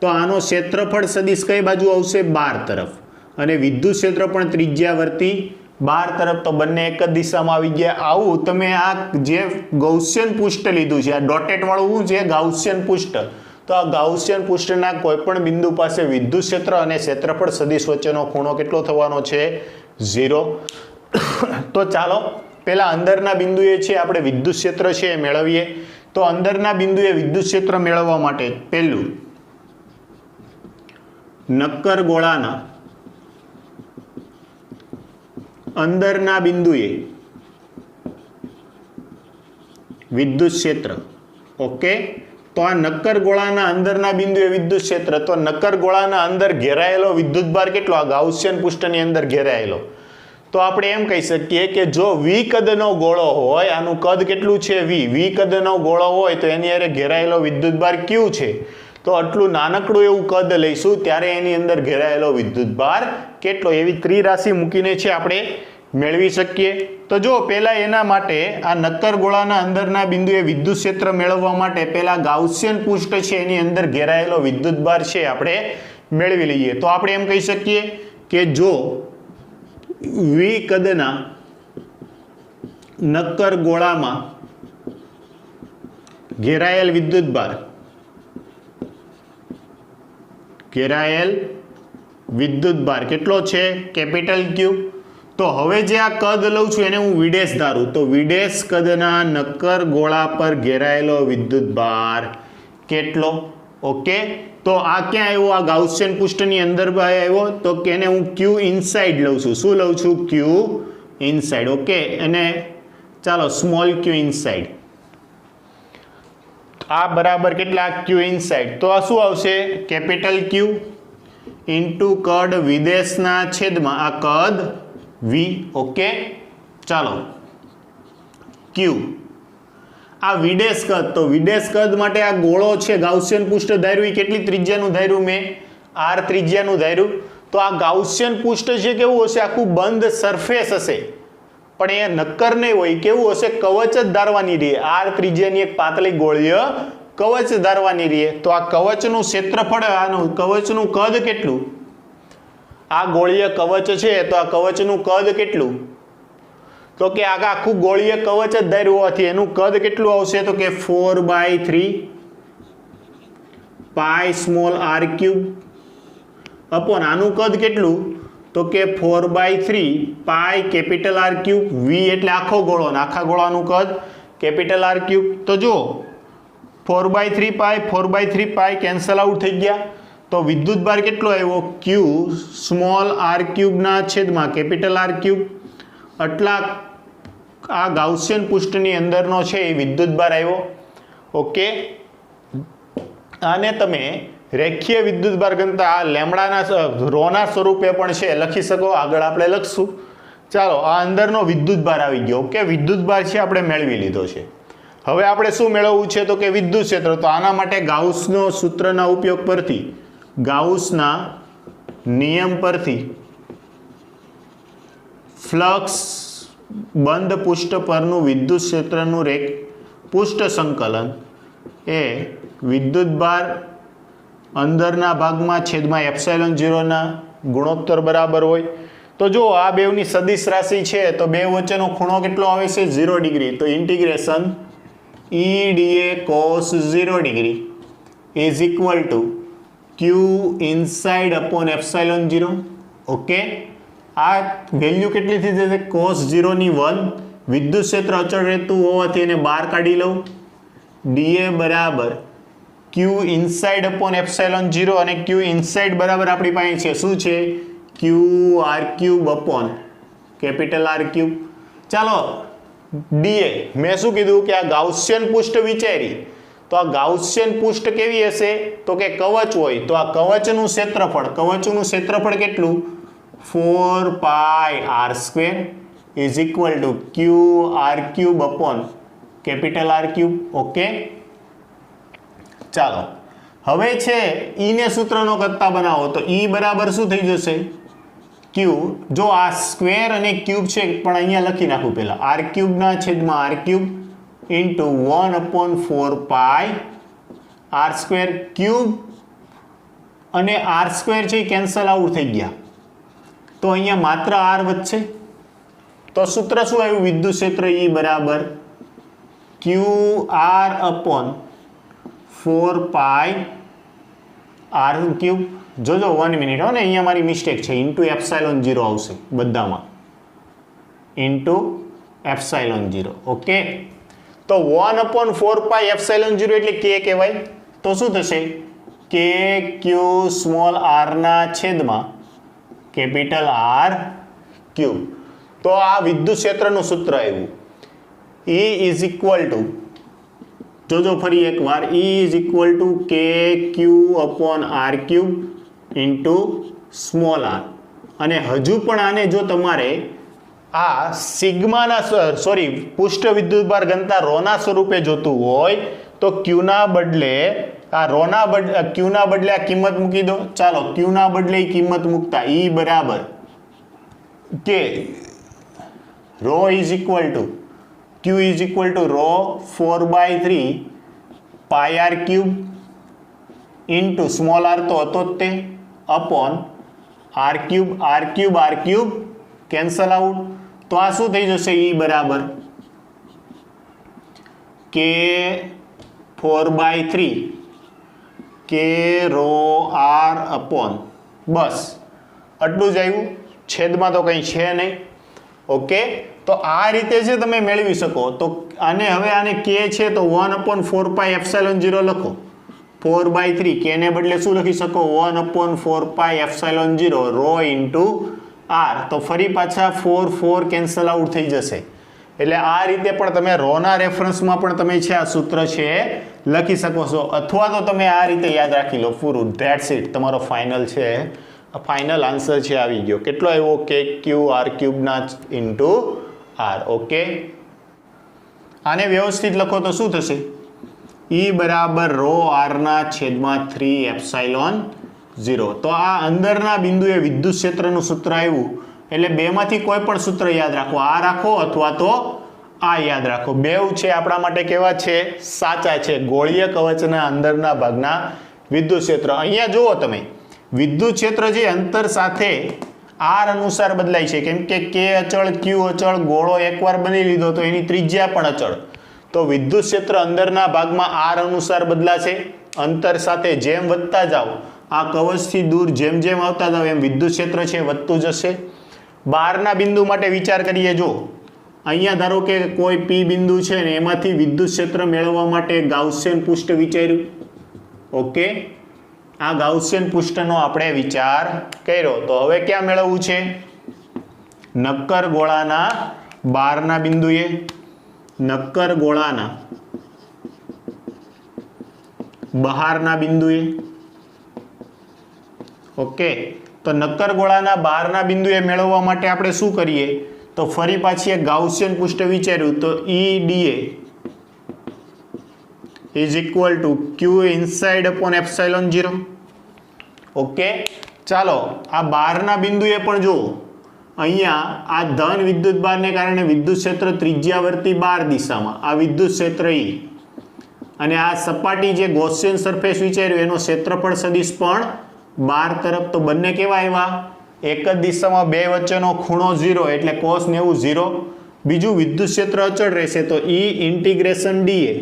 તો આનો ક્ષેત્રફળ સદિશ કઈ બાજુ આવશે? બહાર તરફ. અને વિદ્યુત ક્ષેત્ર પણ ત્રિજ્યાવર્તી બહાર તરફ. તો બંને એક જ દિશામાં આવી ગયા. આવું તમે આ જે ગાઉસિયન પૃષ્ઠ લીધું છે, આ ડોટેડ વાળું શું છે? ગાઉસિયન પૃષ્ઠ. તો આ ગાઉસિયન પૃષ્ઠના કોઈ પણ બિંદુ પાસે વિદ્યુત ક્ષેત્ર અને ક્ષેત્રફળ સદિશ વચ્ચેનો ખૂણો કેટલો થવાનો છે? 0. તો ચાલો પહેલા અંદરના બિંદુએ છે આપણે વિદ્યુત ક્ષેત્ર છે એ મેળવીએ. તો તો અંદરના બિંદુએ વિદ્યુત ક્ષેત્ર મેળવવા માટે પહેલું નક્કર ગોળાના અંદરના બિંદુએ વિદ્યુત ક્ષેત્ર. ઓકે, તો આ નક્કર ગોળાના અંદરના બિંદુએ વિદ્યુત ક્ષેત્ર, તો નક્કર ગોળાના અંદર ઘેરાયેલો વિદ્યુતભાર કેટલો? આ ગાઉસિયન પૃષ્ઠની અંદર ઘેરાયેલો. તો આપણે એમ કહી શકીએ કે જો વી કદનો ગોળો હોય, આનું કદ કેટલું છે? વી કદનો ગોળો હોય તો એની અંદર ઘેરાયેલો વિદ્યુતભાર ક્યુ છે. તો આટલું નાનકડું એવું કદ લઈશું ત્યારે એની અંદર ઘેરાયેલો વિદ્યુતભાર કેટલો, એવી ત્રિરાશિ મૂકીને છે આપણે મેળવી શકીએ. તો જો પહેલા એના માટે આ નક્કર ગોળાના અંદરના બિંદુએ વિદ્યુત ક્ષેત્ર મેળવવા માટે પહેલા ગાઉસિયન પૃષ્ઠ છે એની અંદર ઘેરાયેલો વિદ્યુતભાર છે આપણે મેળવી લઈએ. તો આપણે એમ કહી શકીએ કે જો વી કદના નક્કર ગોળામાં ઘેરાયેલ વિદ્યુતભાર કેટલો છે? કેપિટલ ક્યુ. તો હવે જે આ કદ લઉં છું એને હું વિડેશ ધારું, તો વિડેશ કદના નક્કર ગોળા પર ઘેરાયેલો વિદ્યુતભાર કેટલો? ઓકે, તો આ ક્યાં આવ્યો? આ ગાઉસિયન પૃષ્ઠની અંદર આવ્યો, તો કે એને હું ક્યુ ઇનસાઇડ લઉં છું. શું લઉં છું? ક્યુ ઇનસાઇડ. ઓકે, અને ચાલો સ્મોલ ક્યુ ઇનસાઇડ. આ બરાબર કેટલા? ક્યુ ઇનસાઇડ. તો આ શું આવશે? કેપિટલ ક્યુ ઇન્ટુ કદ વિદેશના છેદમાં આ કદ વી. ઓકે, ચાલો ક્યુ આ વિડેશ કદ. તો વિડેશ કદ માટે આ ગોળો છે ગાઉસિયન પૃષ્ઠ ધાર્યું, કેટલી ત્રિજ્યાનું ધાર્યું મેં? આર ત્રિજ્યાનું ધાર્યું. તો આ ગાઉસિયન પૃષ્ઠ છે કેવું હશે? આખું બંધ સરફેસ હશે, પણ એ નક્કર નહીં હોય. કેવું હશે? કવચ જ ધારવાની રહે. આર ત્રિજ્યાની એક પાતળી ગોળીય કવચ ધારવાની રહે. તો આ કવચનું ક્ષેત્રફળ, આનું કવચનું કદ કેટલું? આ ગોળીય કવચ છે તો આ કવચનું કદ કેટલું? તો કે આખું ગોળીય કવચ જ ધાર્યું હોવાથી એનું કદ કેટલું આવશે? તો કે 4/3 પાઈ સ્મોલ આર ક્યુબ અપોન આનું કદ કેટલું? તો કે 4/3 પાઈ કેપિટલ આર ક્યુબ. વી એટલે આખો ગોળો, આખા ગોળાનું કદ કેપિટલ આર ક્યુબ. તો જો 4/3 પાઈ કેન્સલ આઉટ થઈ ગયા. તો વિદ્યુતભાર કેટલો આવ્યો? ક્યુ સ્મોલ આર ક્યુબના છેદમાં કેપિટલ આર ક્યુબ. આટલા આ ગાઉસિયન પૃષ્ઠની અંદરનો છે એ વિદ્યુતભાર આવ્યો. ઓકે, આને તમે રેખીય વિદ્યુતભાર ઘનતા લેમડાના રોના સ્વરૂપે પણ છે લખી શકો. આગળ આપણે લખશું. ચાલો, આ અંદરનો વિદ્યુતભાર આવી ગયો. ઓકે, વિદ્યુતભાર છે આપણે મેળવી લીધો છે. હવે આપણે શું મેળવવું છે? તો કે વિદ્યુત ક્ષેત્ર. તો આના માટે ગાઉસનો સૂત્રના ઉપયોગ પરથી, ગાઉસના નિયમ પરથી ફ્લક્સ બંધ પૃષ્ઠ પરનું વિદ્યુત ક્ષેત્રનું પૃષ્ઠ સંકલન એ વિદ્યુતભાર અંદરના ભાગમાં છેદમાં એપ્સાઇલોન 0ના ગુણોત્તર બરાબર હોય. તો જો આ બેવની સદિશ રાશિ છે તો બે વચ્ચેનો ખૂણો કેટલો આવે છે? 0 ડિગ્રી. તો integration EDA cos 0 degree is equal to Q inside upon epsilon 0. Okay, આ વેલ્યુ કેટલી થઈ જશે? cos 0ની 1. વિદ્યુત ક્ષેત્ર અચળ રહેતું હોવાથી એને બહાર કાઢી લઉં. DA બરાબર ક્યુ ઇનસાઇડ અપોન એપ્સાઇલોન 0, અને ક્યુ ઇનસાઇડ બરાબર આપણી પાસે છે શું છે? Q R cube upon capital R cube. ચાલો, DA મેં શું કીધું કે આ ગાઉસિયન પૃષ્ઠ વિચારી, તો આ ગાઉસિયન પૃષ્ઠ કેવી હશે? તો કે કવચ હોય. તો આ કવચનું ક્ષેત્રફળ કેટલું? 4πr² is equal to Q R cube upon capital R cube. Okay, ચાલો હવે છે ઈ ને સૂત્રનો કરતા બનાવો. તો ઈ બરાબર શું થઈ જશે? ક્યુ, જો આ સ્ક્વેર અને ક્યુબ છે પણ અહીંયા લખી નાખું પહેલા, આર ક્યુબના છેદમાં R cube into 1/4πr². Cube અને r² છે કેન્સલ આઉટ થઈ ગયા, તો અહીંયા માત્ર r વધશે. તો સૂત્ર શું આવ્યું? વિદ્યુત ક્ષેત્ર E બરાબર ક્યુ આર અપોન 4πr³. જોજો 1 મિનિટ હો ને, અહીંયા મારી મિસ્ટેક છે. ઇન્ટુ એપ્સાઇલોન 0 આવશે બધામાં, ઇન્ટુ એપ્સાઇલોન 0. ઓકે, તો 1/4πε0 એટલે કે કહેવાય. તો શું થશે? કે ક્યુ સ્મોલ આર ના છેદમાં કેપિટલ આર ક્યુબ. તો આ વિદ્યુત ક્ષેત્રનું સૂત્ર આવ્યું. E ઇઝ ઇક્વલ ટુ, જોજો ફરી એકવાર, E is equal to K Q upon R cube into small R. અને હજુ પણ આને જો તમારે આ સિગ્માના પૃષ્ઠ વિદ્યુતભાર ઘનતા રોના સ્વરૂપે જોતું હોય તો ક્યુના બદલે ક્યુના બદલે આ કિંમત મૂકી દો. ચાલો ક્યુના બદલે કિંમત મૂકતા E બરાબર કે rho is equal to Q is equal to rho 4/3 pi R cube into small R તો હતો જ તે upon R cube cancel out. તો આ શું થઈ જશે? E બરાબર કે 4/3 કે રો આર અપોન, બસ આટલું જ આવ્યું, છેદમાં તો કંઈ છે નહીં. ઓકે, તો આ રીતે છે તમે મેળવી શકો. તો આને હવે આને કે છે તો 1/4πε0 લખો. 4/3 કે ને બદલે શું લખી શકો? 1/4πε0 રો ઇન્ટુ આર. તો ફરી પાછા 4 કેન્સલ આઉટ થઈ જશે. એટલે આ રીતે પણ તમે રોના રેફરન્સમાં પણ તમે છે આ સૂત્ર છે લખી શકો છો, અથવા તો તમે આ રીતે યાદ રાખી લો પૂરું. ધેટ્સ ઇટ, તમારો ફાઇનલ છે, ફાઇનલ આન્સર છે આવી ગયો. કેટલો આવ્યો? કે ક્યુ આર ક્યુબના ઇન્ટુ આર. ઓકે, આને વ્યવસ્થિત લખો તો શું થશે? E બરાબર રો આરના છેદમાં 3ε0. તો આ અંદરના બિંદુએ વિદ્યુત ક્ષેત્રનું સૂત્ર આવ્યું. એટલે બેમાંથી કોઈ પણ સૂત્ર યાદ રાખો, આ રાખો અથવા તો આ યાદ રાખો. બેવ છે આપણા માટે કેવા છે? સાચા છે. ગોળીય કવચના અંદરના ભાગના વિદ્યુત ક્ષેત્ર. અહીંયા જુઓ તમે, વિદ્યુત ક્ષેત્ર જે અંતર સાથે આર અનુસાર બદલાય છે. કેમ કે કે અચળ, ક્યુ અચળ, ગોળો એકવાર બની લીધો તો એની ત્રિજ્યા પણ અચળ. તો વિદ્યુત ક્ષેત્ર અંદરના ભાગમાં આર અનુસાર બદલાશે. અંતર સાથે જેમ વધતા જાઓ, આ કવચથી દૂર જેમ જેમ આવતા જાઓ એમ વિદ્યુત ક્ષેત્ર છે વધતું જશે. બહારના બિંદુ માટે વિચાર કરીએ. જો અહીંયા ધારો કે કોઈ પી બિંદુ છે ને એમાંથી વિદ્યુત ક્ષેત્ર મેળવવા માટે ગાઉસિયન પૃષ્ઠ વિચાર્યું. ઓકે, આ ગાઉસિયન પૃષ્ઠનો આપણે વિચાર કર્યો. તો હવે ક્યાં મેળવવું છે? નક્કર ગોળાના બહારના બિંદુએ, નક્કર ગોળાના બહારના બિંદુએ. ઓકે, તો નક્કર ગોળાના બહારના બિંદુએ મેળવવા માટે આપણે શું કરીએ? તો ફરી પાછી એક ગાઉસિયન પૃષ્ઠ વિચાર્યું. તો EDA is equal to Q inside upon ε0. Okay, ચાલો આ બહારના બિંદુએ પણ જુઓ, અહીંયા આ ધન વિદ્યુતભારને કારણે વિદ્યુત ક્ષેત્ર ત્રિજ્યાવર્તી 12 દિશામાં, આ વિદ્યુત ક્ષેત્ર E, અને આ સપાટી જે ગૌસિયન સરફેસ વિચાર્યું એનો ક્ષેત્રફળ સદિશ પણ 12 તરફ. તો બંને કેવા આવ્યા? એક જ દિશામાં, બે વચ્ચેનો ખૂણો 0 એટલે cos 90 0. બીજું વિદ્યુત ક્ષેત્ર અચળ રહેશે. તો E integration dA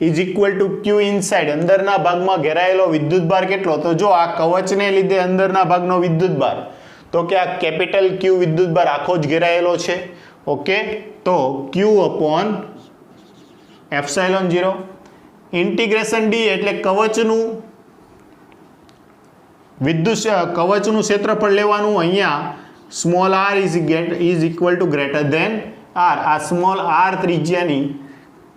is equal to Q inside, અંદરના ભાગમાં ઘેરાયેલો વિદ્યુતભાર કેટલો? તો જો આ કવચને લીધે અંદરના ભાગનો વિદ્યુતભાર, તો કે આ કેપિટલ ક્યુ વિદ્યુતભાર આખો જ ઘેરાયેલો છે. ઓકે, તો ક્યુ અપોન ε0 ઇન્ટિગ્રેશન d એટલે કવચનું કવચનું ક્ષેત્રફળ લેવાનું. અહીંયા small r is equal to greater than r. આ સ્મોલ r ત્રિજ્યાની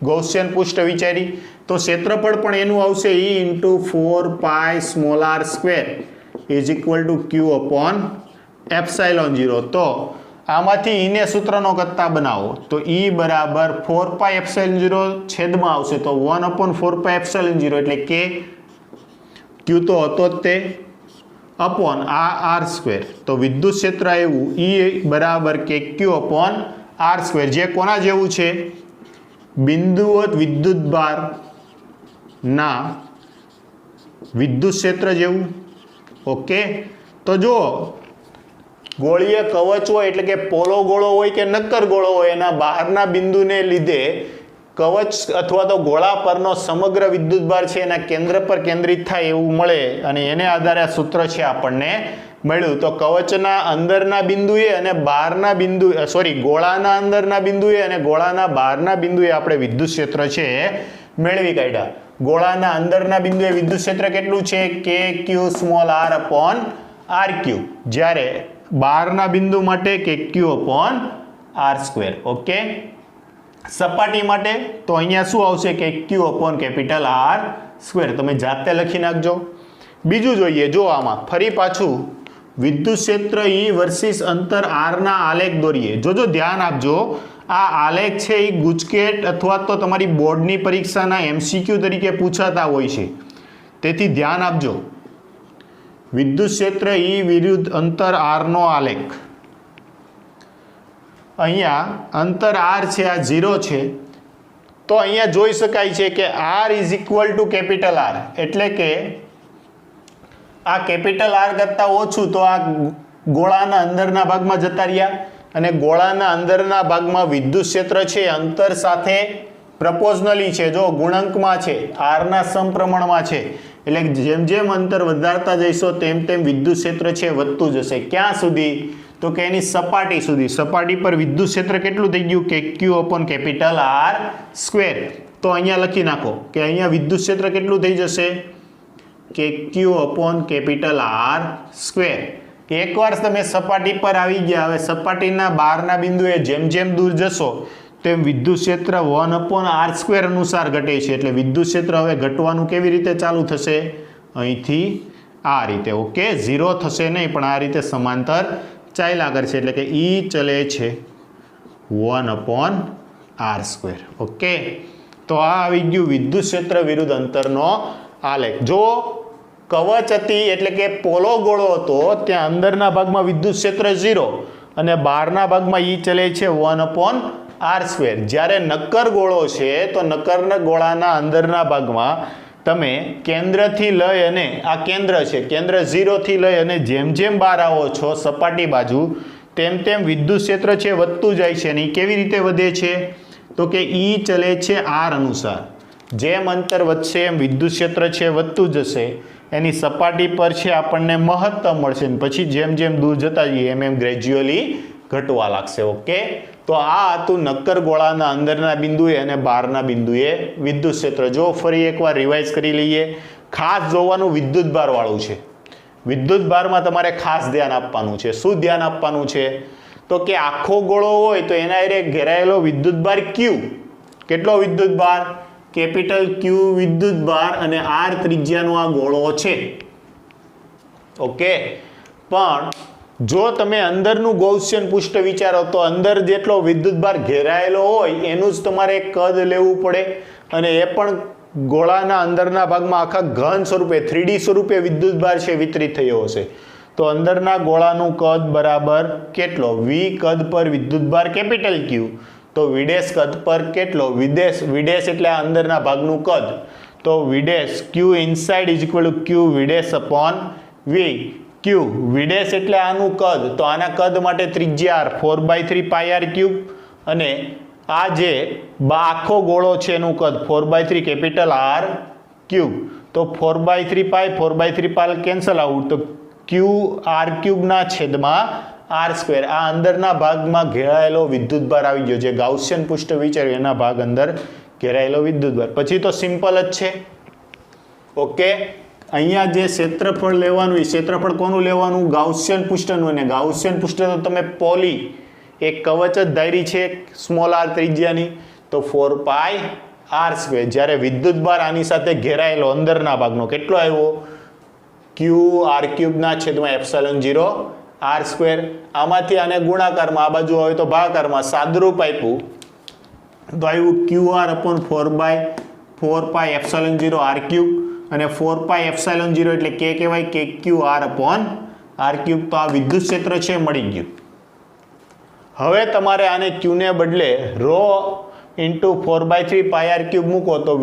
ગૌસિયન પૃષ્ઠ વિચારી તો ક્ષેત્રફળ પણ એનું આવશે E into 4 small r square is equal to Q upon ε0. તો આમાંથી E ને સૂત્રનો કરતા બનાવો તો E બરાબર 4πε0 છેદમાં આવશે તો 1/4πε0 એટલે કે ક્યુ તો હતો જ તે અપોન આ r સ્ક્વેર. તો વિદ્યુત ક્ષેત્ર આવ્યું E બરાબર કે ક્યુ અપોન r સ્ક્વેર, જે કોના જેવું છે? બિંદુવત વિદ્યુતભાર ના વિદ્યુત ક્ષેત્ર જેવું. ઓકે, તો જો ગોળીય કવચ હોય એટલે કે પોલો ગોળો હોય કે નક્કર ગોળો હોય, એના બહારના બિંદુને લીધે કવચ અથવા તો ગોળા પરનો સમગ્ર વિદ્યુતભાર છે એના કેન્દ્ર પર કેન્દ્રિત થાય એવું મળે, અને એને આધારે આ સૂત્ર છે આપણને મળ્યું. તો કવચના અંદરના બિંદુએ અને બહારના બિંદુ ગોળાના અંદરના બિંદુએ અને ગોળાના બહારના બિંદુએ આપણે વિદ્યુત ક્ષેત્ર છે મેળવી કાઢ્યા. ગોળાના અંદરના બિંદુએ વિદ્યુત ક્ષેત્ર કેટલું છે K Q small R upon R Q, જ્યારે બહારના બિંદુ માટે K Q upon R square. Okay, સપાટી માટે તો અહીંયા શું આવશે K Q upon capital R square. તમે જાતે લખી નાખજો. બીજું જોઈએ, જો આમાં ફરી પાછું વિદ્યુત ક્ષેત્ર E વર્સિસ અંતર R ના આલેખ દોરીએ. જોજો ધ્યાન આપજો, આ આલેખ છે એ ગુજકેટ અથવા તો તમારી બોર્ડની પરીક્ષાના MCQ તરીકે પૂછાતા હોય છે, તેથી ધ્યાન આપજો. વિદ્યુત ક્ષેત્ર E વિરુદ્ધ અંતર R નો આલેખ. અહીંયા અંતર R છે, આ 0 છે, તો અહીંયા જોઈ શકાય છે કે R is equal to capital R, એટલે કે આ કેપિટલ R કરતાં ઓછું તો આ ગોળાના અંદરના ભાગમાં જતા રહ્યા, અને ગોળાના અંદરના ભાગમાં વિદ્યુત ક્ષેત્ર છે અંતર સાથે પ્રપોઝનલી છે, જો ગુણાંકમાં છે, R ના સમપ્રમાણમાં છે, એટલે જેમ જેમ અંતર વધારતા જઈશો તેમ તેમ વિદ્યુત ક્ષેત્ર છે વધતું જશે. ક્યાં સુધી? તો કે એની સપાટી સુધી. સપાટી પર વિદ્યુત ક્ષેત્ર કેટલું થઈ ગયું કે Q upon capital R square. તો અહીંયા લખી નાખો કે અહીંયા વિદ્યુત ક્ષેત્ર કેટલું થઈ જશે કે Q upon capital R square. એકવાર તમે સપાટી પર આવી ગયા, હવે સપાટીના બહારના બિંદુએ જેમ જેમ દૂર જશો તેમ વિદ્યુત ક્ષેત્ર 1 અપોન આર સ્ક્વેર અનુસાર ઘટે છે. એટલે વિદ્યુત ક્ષેત્ર હવે ઘટવાનું કેવી રીતે ચાલુ થશે? અહીંથી આ રીતે. ઓકે, 0 થશે નહીં, પણ આ રીતે સમાંતર ચાલ્યા કરશે, એટલે કે E ચલે છે 1 અપોન આર સ્ક્વેર. ઓકે, તો આ આવી ગયું વિદ્યુત ક્ષેત્ર વિરુદ્ધ અંતરનો આલેખ. જો કવચ હતી એટલે કે પોલો ગોળો હતો, ત્યાં અંદરના ભાગમાં વિદ્યુત ક્ષેત્ર 0 અને બહારના ભાગમાં E ચલે છે 1 અપોન આર સ્ક્વેર. જ્યારે નક્કર ગોળો છે તો નક્કરના ગોળાના અંદરના ભાગમાં તમે કેન્દ્રથી લઈ અને આ કેન્દ્ર છે, કેન્દ્ર 0 થી લઈ અને જેમ જેમ બહાર આવો છો સપાટી બાજુ તેમ તેમ વિદ્યુત ક્ષેત્ર છે વધતું જાય છે. અને કેવી રીતે વધે છે? તો કે E ચલે છે R અનુસાર. જેમ અંતર વધશે એમ વિદ્યુત ક્ષેત્ર છે વધતું જશે, એની સપાટી પર છે આપણને મહત્તમ મળશે, પછી જેમ જેમ દૂર જતા જઈએ એમ એમ ગ્રેજ્યુઅલી ઘટવા લાગશે. ઓકે, તો આ હતું નક્કર ગોળાના અંદરના બિંદુએ અને બહારના બિંદુએ વિદ્યુત ક્ષેત્ર. જો ફરી એકવાર રિવાઇઝ કરી લઈએ, ખાસ જોવાનું વિદ્યુત ભાર વાળું છે. વિદ્યુત ભારમાં તમારે ખાસ ધ્યાન આપવાનું છે. શું ધ્યાન આપવાનું છે? તો કે આખો ગોળો હોય તો એના એરે ઘેરાયેલો વિદ્યુત ભાર Q. કેટલો વિદ્યુત ભાર? કેપિટલ Q વિદ્યુત ભાર, અને R ત્રિજ્યાનો આ ગોળો છે. ઓકે, પણ જો તમે અંદરનું ગૌસિયન પૃષ્ઠ વિચારો તો અંદર જેટલો વિદ્યુત ભાર ઘેરાયેલો હોય એનું જ તમારે કદ લેવું પડે, અને એ પણ ગોળાના અંદરના ભાગમાં આખા ઘન સ્વરૂપે 3D સ્વરૂપે વિદ્યુત ભાર છે વિતરિત થયો હશે. તો અંદરના ગોળાનું કદ બરાબર કેટલો? V કદ પર વિદ્યુત ભાર કેપિટલ Q, તો વિડેશ કદ પર કેટલો? વિડેશ એટલે આ અંદરના ભાગનું કદ, તો V dash Q inside is equal to Q V dash upon V. Q V dash એટલે આનું કદ, તો આના કદ માટે ત્રિજ્યા R 4/3 પાઈ R ક્યુબ, અને આ જે આખો ગોળો છે એનું કદ 4/3 કેપિટલ R ક્યુબ. તો 4/3 પાઈ 4/3 પાઈ કેન્સલ આઉટ, તો Q R ક્યુબ ના છેદમાં R સ્ક્વેર. આ અંદરના ભાગમાં ઘેરાયેલો વિદ્યુત ભાર આવી ગયો, જે ગાઉસિયન પૃષ્ઠ વિચાર્યું એના ભાગ અંદર ઘેરાયેલો વિદ્યુત ભાર. પછી તો સિમ્પલ જ છે. ઓકે, અહીંયા જે ક્ષેત્રફળ લેવાનું, એ ક્ષેત્રફળ કોનું લેવાનું? ગાઉસિયન પૃષ્ઠનું. અને ગાઉસિયન પૃષ્ઠ તો તમે પોલી એક કવચ જ ધારી છે સ્મોલ r ત્રિજ્યાની, તો 4 પાઈ r સ્ક્વેર. જ્યારે વિદ્યુત ભાર આની સાથે ઘેરાયેલો અંદરના ભાગનો કેટલો આવ્યો? Q R ક્યુબના છેદમાં એપ્સિલોન 0 R સ્ક્વેર. આમાંથી આને ગુણાકારમાં, આ બાજુ હોય તો ભાગાકારમાં સાદુરૂપ આપ્યું તો આવ્યું QR અપોન 4/4 પાઈ એપ્સિલોન 0 R ક્યુબ, અને 4 પાઈ એપ્સિલોન 0 એટલે કે કહેવાય કે QR અપોન R ક્યુબ. તો આ વિદ્યુત ક્ષેત્ર છે મળી ગયું. હવે તમારે આને Q ને બદલે રો ઇન્ટુ 4/3 પાઈ R ક્યુબ મૂકો તો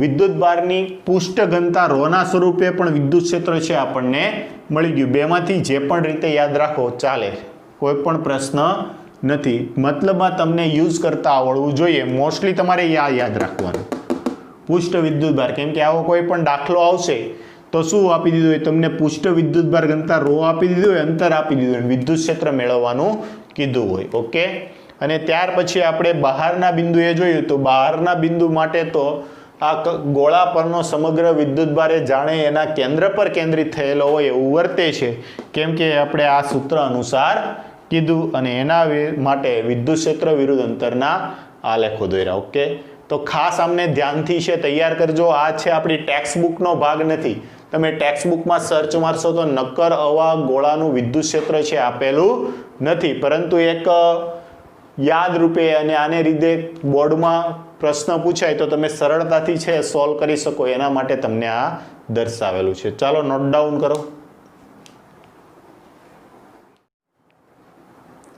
વિદ્યુત ભારની પૃષ્ઠ ઘનતા રોના સ્વરૂપે પણ વિદ્યુત ક્ષેત્ર છે આપણને મળી ગયું. બેમાંથી જે પણ રીતે યાદ રાખો ચાલે, કોઈ પણ પ્રશ્ન નથી. મતલબમાં તમને યુઝ કરતા આવડવું જોઈએ. મોસ્ટલી તમારે યાદ રાખવાનું પૃષ્ઠ વિદ્યુત ભાર, કેમ કે આવો કોઈ પણ દાખલો આવશે તો શું આપી દીધું હોય તમને? પૃષ્ઠ વિદ્યુતભાર ઘનતા રો આપી દીધું હોય, અંતર આપી દીધું હોય, વિદ્યુત ક્ષેત્ર મેળવવાનું કીધું હોય. ઓકે, અને ત્યાર પછી આપણે બહારના બિંદુએ જોયું તો બહારના બિંદુ માટે તો આ ગોળા પરનો સમગ્ર વિદ્યુતભાર એ જાણે એના કેન્દ્ર પર કેન્દ્રિત થયેલો હોય એવું વર્તે છે, કેમ કે આપણે આ સૂત્ર અનુસાર કીધું, અને એના માટે વિદ્યુત ક્ષેત્ર વિરુદ્ધ અંતરના આલેખો દોર્યા. ઓકે, તો ખાસ આમને ધ્યાનથી છે તૈયાર કરજો. આ છે આપણી ટેક્સ્ટ બુકનો ભાગ નથી. તમે ટેક્સ્ટ બુકમાં સર્ચ મારશો તો નક્કર આવા ગોળાનું વિદ્યુત ક્ષેત્ર છે આપેલું નથી, પરંતુ એક યાદ રૂપે અને આને રીતે બોર્ડમાં પ્રશ્ન પૂછાય તો તમે સરળતાથી છે સોલ્વ કરી શકો એના માટે તમને આ દર્શાવેલું છે. ચાલો નોટ ડાઉન કરો.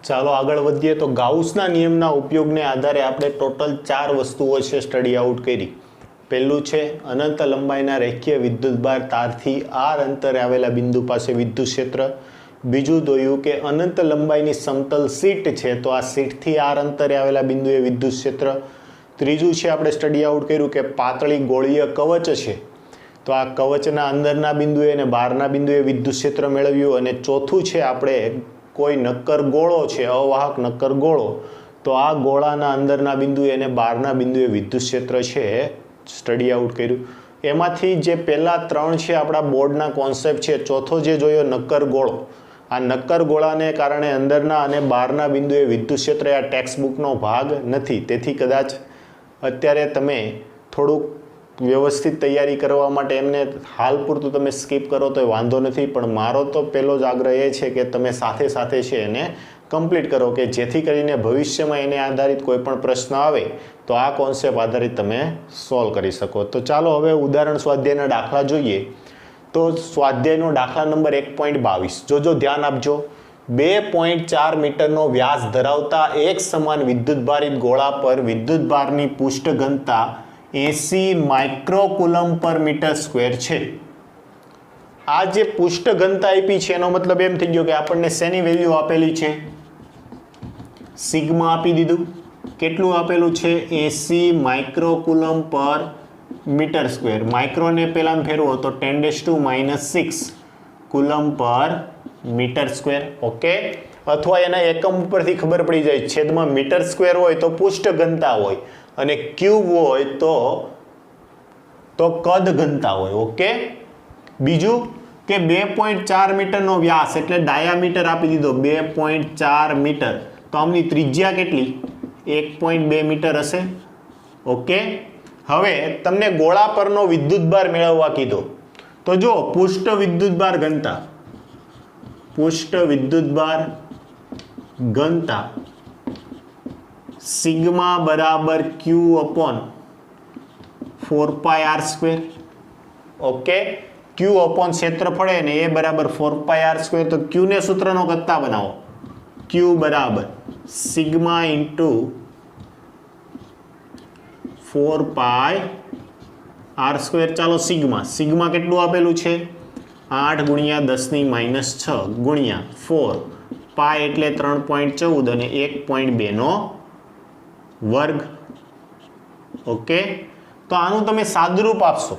ચાલો આગળ વધીએ. તો ગાઉસના નિયમના ઉપયોગને આધારે આપણે ટોટલ 4 વસ્તુઓ છે સ્ટડી આઉટ કરી. પહેલું છે અનંત લંબાઈના રેખીય વિદ્યુતભાર તારથી આર અંતરે આવેલા બિંદુ પાસે વિદ્યુત ક્ષેત્ર. બીજું જોયું કે અનંત લંબાઈની સમતલ સીટ છે તો આ સીટથી આર અંતરે આવેલા બિંદુએ વિદ્યુત ક્ષેત્ર. ત્રીજું છે આપણે સ્ટડી આઉટ કર્યું કે પાતળી ગોળીય કવચ છે તો આ કવચના અંદરના બિંદુએ અને બહારના બિંદુએ વિદ્યુત ક્ષેત્ર મેળવ્યું. અને ચોથું છે આપણે કોઈ નક્કર ગોળો છે, અવાહક નક્કર ગોળો, તો આ ગોળાના અંદરના બિંદુએ અને બહારના બિંદુએ વિદ્યુત ક્ષેત્ર છે સ્ટડી આઉટ કર્યું. એમાંથી જે પહેલા 3 છે આપણા બોર્ડના કોન્સેપ્ટ છે. ચોથો જે જોયો નક્કર ગોળો, આ નક્કર ગોળાને કારણે અંદરના અને બહારના બિંદુએ વિદ્યુત ક્ષેત્ર આ ટેક્સ્ટ બુકનો ભાગ નથી. તેથી કદાચ અત્યારે તમે થોડુંક વ્યવસ્થિત તૈયારી કરવા માટે એમને હાલ પૂરતું તમે સ્કીપ કરો તો વાંધો નથી, પણ મારો તો પહેલો જ આગ્રહ એ છે કે તમે સાથે સાથે છે એને કમ્પ્લીટ કરો, કે જેથી કરીને ભવિષ્યમાં એને આધારિત કોઈ પણ પ્રશ્ન આવે તો આ કોન્સેપ્ટ આધારિત તમે સોલ્વ કરી શકો. તો ચાલો હવે ઉદાહરણ સ્વાધ્યાયના દાખલા જોઈએ. તો સ્વાધ્યાયનો દાખલા નંબર 1.22 જોજો, ધ્યાન આપજો. 2.4 મીટરનો વ્યાસ ધરાવતા એક સમાન વિદ્યુતભારિત ગોળા પર વિદ્યુતભારની પૃષ્ઠ ઘનતા 80 માઇક્રોકુલમ પર મીટર સ્ક્વેર છે. આ જે પૃષ્ઠ ઘનતા આપી છે એનો મતલબ એમ થઈ ગયો કે આપણને શેની વેલ્યુ આપેલી છે? સિગ્મા આપી દીધું. કેટલું આપેલું છે? 80 માઇક્રોકુલમ પર મીટર સ્ક્વેર. માઇક્રોને પહેલા ફેરવો તો 10⁻⁻6 કુલમ પર મીટર સ્ક્વેર. ઓકે, અથવા એના એકમ ઉપરથી ખબર પડી જાય, છેદમાં મીટર સ્ક્વેર હોય તો પૃષ્ઠ ઘનતા હોય અને ક્યુબ હોય તો કદ ઘનતા હોય. ઓકે, બીજું કે 2.4 મીટરનો વ્યાસ એટલે ડાયામીટર આપી દીધો 2.4 મીટર, તો આમની ત્રિજ્યા કેટલી? 1.2 મીટર હશે. ઓકે, હવે તમને ગોળા પરનો વિદ્યુતભાર મેળવવા કીધો તો જો પૃષ્ઠ વિદ્યુતભાર ઘનતા, પૃષ્ઠ વિદ્યુતભાર ઘનતા સિગ્મા બરાબર ક્યુ અપોન 4πr². ઓકે, ક્યુ અપોન ક્ષેત્રફળ ને એ બરાબર 4πr². તો ક્યુ ને સૂત્રનો કરતા બનાવો. ક્યુ બરાબર સિગ્મા ઇન્ટુ 4πr². ચાલો સિગ્મા કેટલું આપેલું છે? 8 × 10⁻6 ગુણ્યા 4 પાય એટલે 3.14 અને 1.2 નો વર્ગ. ઓકે, તો આનું તમે સાદુરૂપ આપશો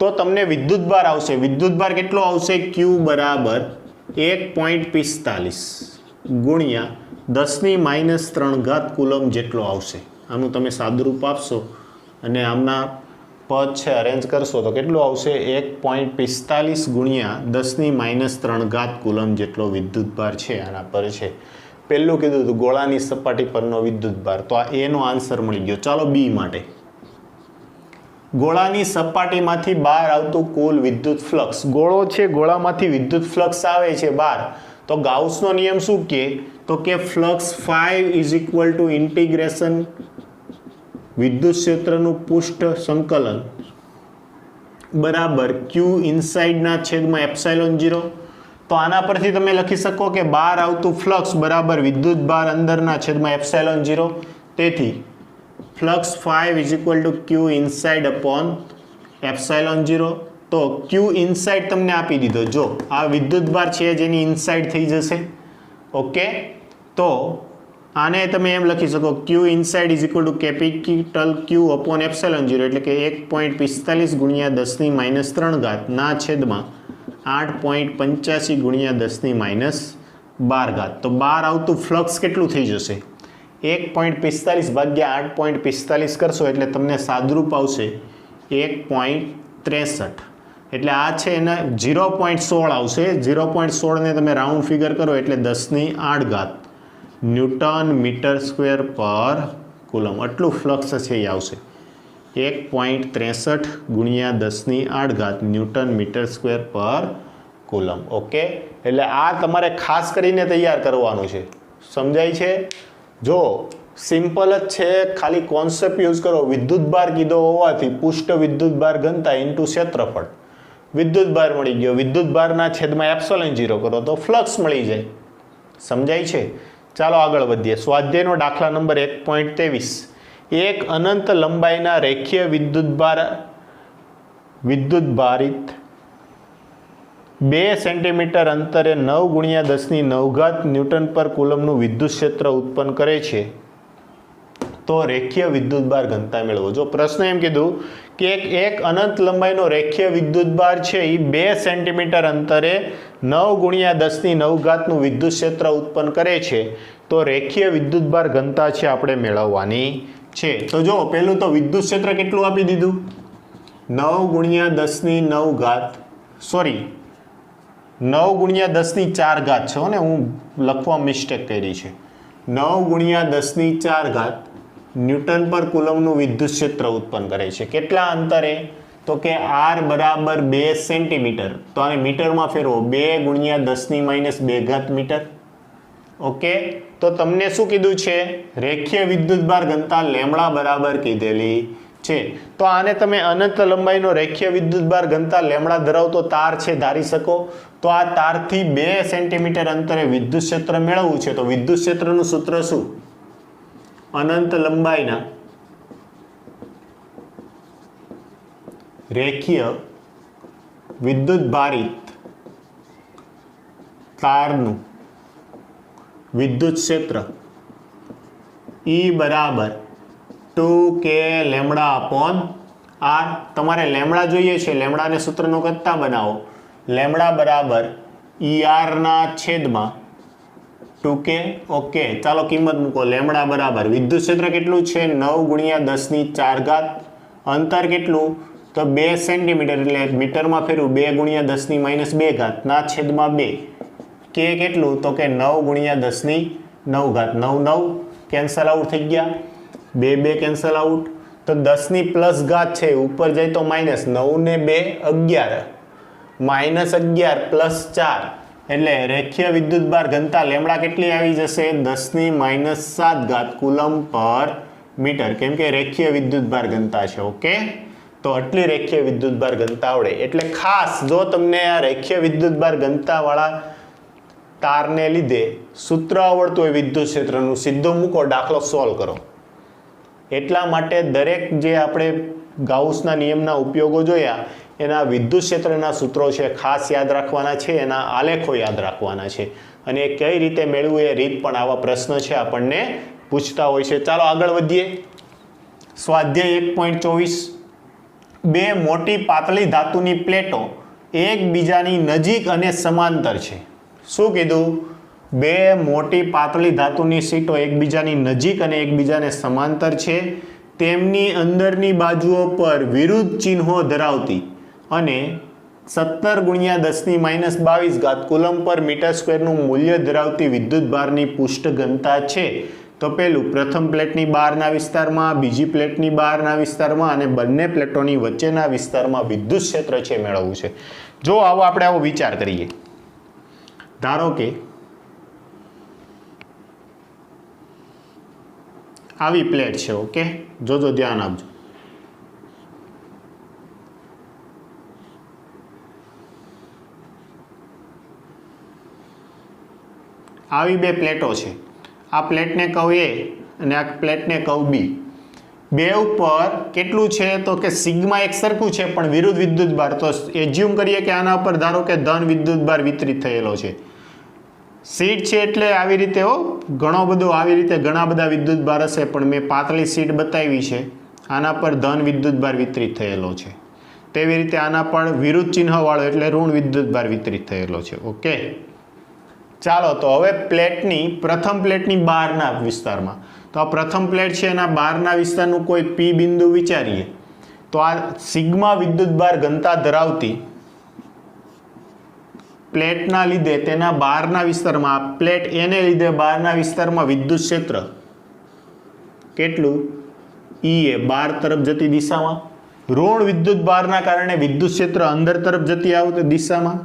તો તમને વિદ્યુતભાર આવશે. વિદ્યુતભાર કેટલો આવશે? ક્યુ બરાબર 1.45 ગુણ્યા 10⁻³ કુલમ જેટલો આવશે. આનું તમે સાદુરૂપ આપશો અને આમના પદ છે અરેન્જ કરશો તો કેટલું આવશે? 1.45 ગુણ્યા 10⁻³ કુલમ જેટલો વિદ્યુતભાર છે આના પર છે. પહેલું કીધું હતું ગોળાની સપાટી પરનો વિદ્યુતભાર, તો આ એનો આન્સર મળી ગયો. ચાલો બી માટે, ગોળાની સપાટીમાંથી બહાર આવતું કુલ વિદ્યુત ફ્લક્સ. ગોળો છે, ગોળામાંથી વિદ્યુત ફ્લક્સ આવે છે બહાર, તો ગાઉસનો નિયમ શું કહે? તો કે ફ્લક્સ 5 ઇન્ટિગ્રેશન વિદ્યુત ક્ષેત્રનું પૃષ્ઠ સંકલન બરાબર ક્યુ ઇનસાઇડના છેદમાં ε0. તો આના પરથી તમે લખી શકો કે બહાર આવતું ફ્લક્સ બરાબર વિદ્યુતભાર અંદરના છેદમાં ε0. તેથી ફ્લક્સ 5 ક્યુ ઇનસાઇડ અપોન ε0. તો ક્યુ ઇનસાઇડ તમને આપી દીધો. જો આ વિદ્યુતભાર છે જેની ઇનસાઇડ થઈ જશે. ઓકે, તો આને તમે એમ લખી શકો Q inside is equal to capital Q upon epsilon 0 એટલે કે 1.45 ગુણ્યા 10⁻³ ના છેદમાં 8.85 ગુણ્યા 10⁻12 તો બહાર આવતું ફ્લક્સ કેટલું થઈ જશે 1.45 ભાગ્યા 8.45 કરશો એટલે તમને સાદરૂપ આવશે 1.63 એટલે આ છે એના 0.16 આવશે 0.16 ને તમે રાઉન્ડ ફિગર કરો એટલે 10⁸ ન્યૂટન મીટર સ્ક્વેર પર કુલમ આટલું ફ્લક્સ છે એ આવશે 1.63 ગુણ્યા 10⁸ ન્યૂટન મીટર સ્ક્વેર પર કુલમ ઓકે એટલે આ તમારે ખાસ કરીને તૈયાર કરવાનું છે સમજાય છે જો સિમ્પલ જ છે ખાલી કોન્સેપ્ટ યુઝ કરો વિદ્યુતભાર કીધો હોવાથી પૃષ્ઠ વિદ્યુતભાર ઘનતા ઇન્ટુ ક્ષેત્રફળ વિદ્યુતભાર મળી ગયો વિદ્યુતભારના છેદમાં એપ્સિલોન 0 કરો તો ફ્લક્સ મળી જાય સમજાય છે ચાલો આગળ વધીએ સ્વાધ્યાયનો દાખલા નંબર 1.23 એક અનંત લંબાઈના રેખીય વિદ્યુતભારિત 2 સેન્ટીમીટર અંતરે 9 ગુણ્યા 10⁹ ન્યૂટન પર કુલમનું વિદ્યુત ક્ષેત્ર ઉત્પન્ન કરે છે તો રેખીય વિદ્યુતભાર ઘનતા મેળવો જો પ્રશ્ન એમ કીધું કે એક અનંત લંબાઈનો રેખીય વિદ્યુતભાર છે એ 2 સેન્ટીમીટર અંતરે 9 ગુણ્યા 10⁹ નું વિદ્યુત ક્ષેત્ર ઉત્પન્ન કરે છે તો રેખીય વિદ્યુતભાર ઘનતા છે આપણે મેળવવાની છે તો જો પહેલું તો વિદ્યુત ક્ષેત્ર કેટલું આપી દીધું 9 ગુણ્યા 10⁹ સોરી 9 ગુણ્યા 10⁴ છે ને હું લખવા મિસ્ટેક કરી છે 9 ગુણ્યા 10⁴ ન્યૂટન પર કુલમનું વિદ્યુત ક્ષેત્ર ઉત્પન્ન કરે છે કેટલા અંતરે તો કે r બરાબર 2 સેન્ટીમીટર તો આને મીટરમાં ફેરવો 2 ગુણ્યા 10⁻² મીટર ઓકે તો તમને શું કીધું છે રેખીય વિદ્યુતભાર ઘનતા લેમ્બડા બરાબર કીધેલી છે તો આને તમે અનંત લંબાઈનો રેખીય વિદ્યુતભાર ઘનતા લેમ્બડા ધરાવતો તાર છે ધારી શકો તો આ તારથી 2 સેન્ટીમીટર અંતરે વિદ્યુત ક્ષેત્ર મેળવવું છે તો વિદ્યુત ક્ષેત્રનું સૂત્ર શું અનંત લંબાઈના રેખીય વિદ્યુતભારિત તારનું વિદ્યુત ક્ષેત્ર E બરાબર 2k લેમ્બડા અપોન r તમારે લેમ્બડા જોઈએ છે લેમ્બડાને સૂત્રનો કરતા બનાવો લેમ્બડા બરાબર ER ના છેદમાં 2k ઓકે ચાલો કિંમત મૂકો લેમ્બડા બરાબર વિદ્યુત ક્ષેત્ર કેટલું છે 9 ગુણ્યા 10⁴ અંતર કેટલું તો 2 સેન્ટીમીટર એટલે મીટરમાં ફેરવું 2 ગુણ્યા 10⁻² ના છેદમાં 2 કે કેટલું તો કે 9 ગુણ્યા 10⁹ 9 9 કેન્સલ આઉટ થઈ ગયા 2 કેન્સલ આઉટ તો 10⁻+ છે ઉપર જાય તો માઇનસ 9 ને 2 11 -11 + 4 એટલે રેખીય વિદ્યુતભાર ઘનતા લેમ્બડા કેટલી આવી જશે 10⁻⁷ કુલમ પર મીટર કેમ કે રેખીય વિદ્યુતભાર ઘનતા છે ઓકે તો આટલી રેખીય વિદ્યુતભાર ઘનતા આવડે એટલે ખાસ જો તમને આ રેખીય વિદ્યુતભાર ઘનતા વાળા તારને લીધે સૂત્ર આવડતું હોય વિદ્યુત ક્ષેત્રનું સીધો મૂકો દાખલો સોલ્વ કરો એટલા માટે દરેક જે આપણે ગાઉસના નિયમના ઉપયોગો જોયા એના વિદ્યુત ક્ષેત્રના સૂત્રો છે ખાસ યાદ રાખવાના છે એના આલેખો યાદ રાખવાના છે અને કઈ રીતે મેળવવું એ રીત પણ આવા પ્રશ્ન છે આપણને પૂછતા હોય છે ચાલો આગળ વધીએ સ્વાધ્યાય 1.24 બે મોટી પાતળી ધાતુની પ્લેટો એકબીજાની નજીક અને સમાંતર છે શું કીધું બે મોટી પાતળી ધાતુની શીટો એકબીજાની નજીક અને એકબીજાને સમાંતર છે તેમની અંદરની બાજુઓ પર વિરુદ્ધ ચિહ્નો ધરાવતી અને 17 ગુણ્યા 10⁻22 કુલમ પર મીટર સ્ક્વેરનું મૂલ્ય ધરાવતી વિદ્યુતભારની પૃષ્ઠ ઘનતા છે તો પેલું પ્રથમ પ્લેટની બહારના વિસ્તારમાં બીજી પ્લેટની બહારના વિસ્તારમાં અને બંને પ્લેટોની વચ્ચેના વિસ્તારમાં વિદ્યુત ક્ષેત્ર છે મેળવવું છે જો આપણે આવો વિચાર કરીએ ધારો કે આવી પ્લેટ છે ઓકે જોજો ધ્યાન આપજો આવી બે પ્લેટો છે આ પ્લેટને કહું A અને આ પ્લેટને કહું B બે ઉપર કેટલું છે તો કે સિગ્મા એક સરખું છે પણ વિરુદ્ધ વિદ્યુતભાર તો એઝ્યુમ કરીએ કે આના ઉપર ધારો કે ધન વિદ્યુતભાર વિતરિત થયેલો છે સીટ છે એટલે આવી રીતે ઘણો બધો આવી રીતે ઘણા બધા વિદ્યુત ભાર હશે, પણ મેં પાતળી સીટ બતાવી છે, આના પર ધન વિદ્યુત ભાર વિતરિત થયેલો છે. તેવી રીતે આના પર વિરુદ્ધ ચિહ્નવાળો એટલે ઋણ વિદ્યુત ભાર વિતરિત થયેલો છે. ઓકે, ચાલો તો હવે પ્રથમ પ્લેટની બહારના વિસ્તારમાં, તો આ પ્રથમ પ્લેટ છે એના બહારના વિસ્તારનું કોઈ પી બિંદુ વિચારીએ તો આ સિગ્મા વિદ્યુત ભાર ઘનતા ધરાવતી પ્લેટના લીધે તેના બહારના વિસ્તારમાં આ પ્લેટ એને લીધે બહારના વિસ્તારમાં વિદ્યુત ક્ષેત્ર કેટલું ઈ એ બહાર તરફ જતી દિશામાં, ઋણ વિદ્યુત ભારના કારણે વિદ્યુત ક્ષેત્ર અંદર તરફ જતી આવતી દિશામાં.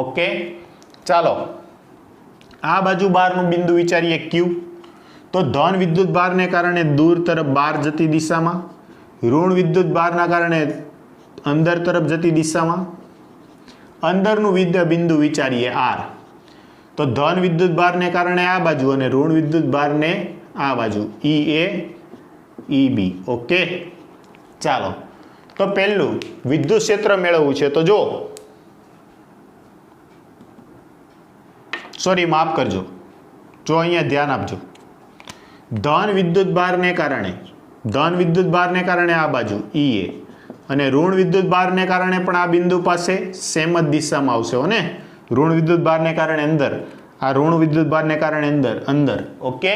ઓકે, ચાલો આ બાજુ બહારનું બિંદુ વિચારીએ ક્યુ, તો ધન વિદ્યુત ભારને કારણે દૂર તરફ બહાર જતી દિશામાં, ઋણ વિદ્યુત ભારના કારણે અંદર તરફ જતી દિશામાં. અંદરનું બિંદુ વિચારીએ આર, તો ધન વિદ્યુત ભારને કારણે આ બાજુ અને ઋણ વિદ્યુત ભારને આ બાજુ ઈ એ ઈ બી. ઓકે, ચાલો તો પહેલું વિદ્યુત ક્ષેત્ર મેળવવું છે, તો જો સોરી માફ કરજો, જો અહીંયા ધ્યાન આપજો, ધન વિદ્યુત ભારને કારણે આ બાજુ ઈ એ અને ઋણ વિદ્યુત ભારને કારણે પણ આ બિંદુ પાસે સેમ જ દિશામાં આવશે ને. ઋણ વિદ્યુત ભારને કારણે અંદર, આ ઋણ વિદ્યુત ભારને કારણે અંદર. ઓકે,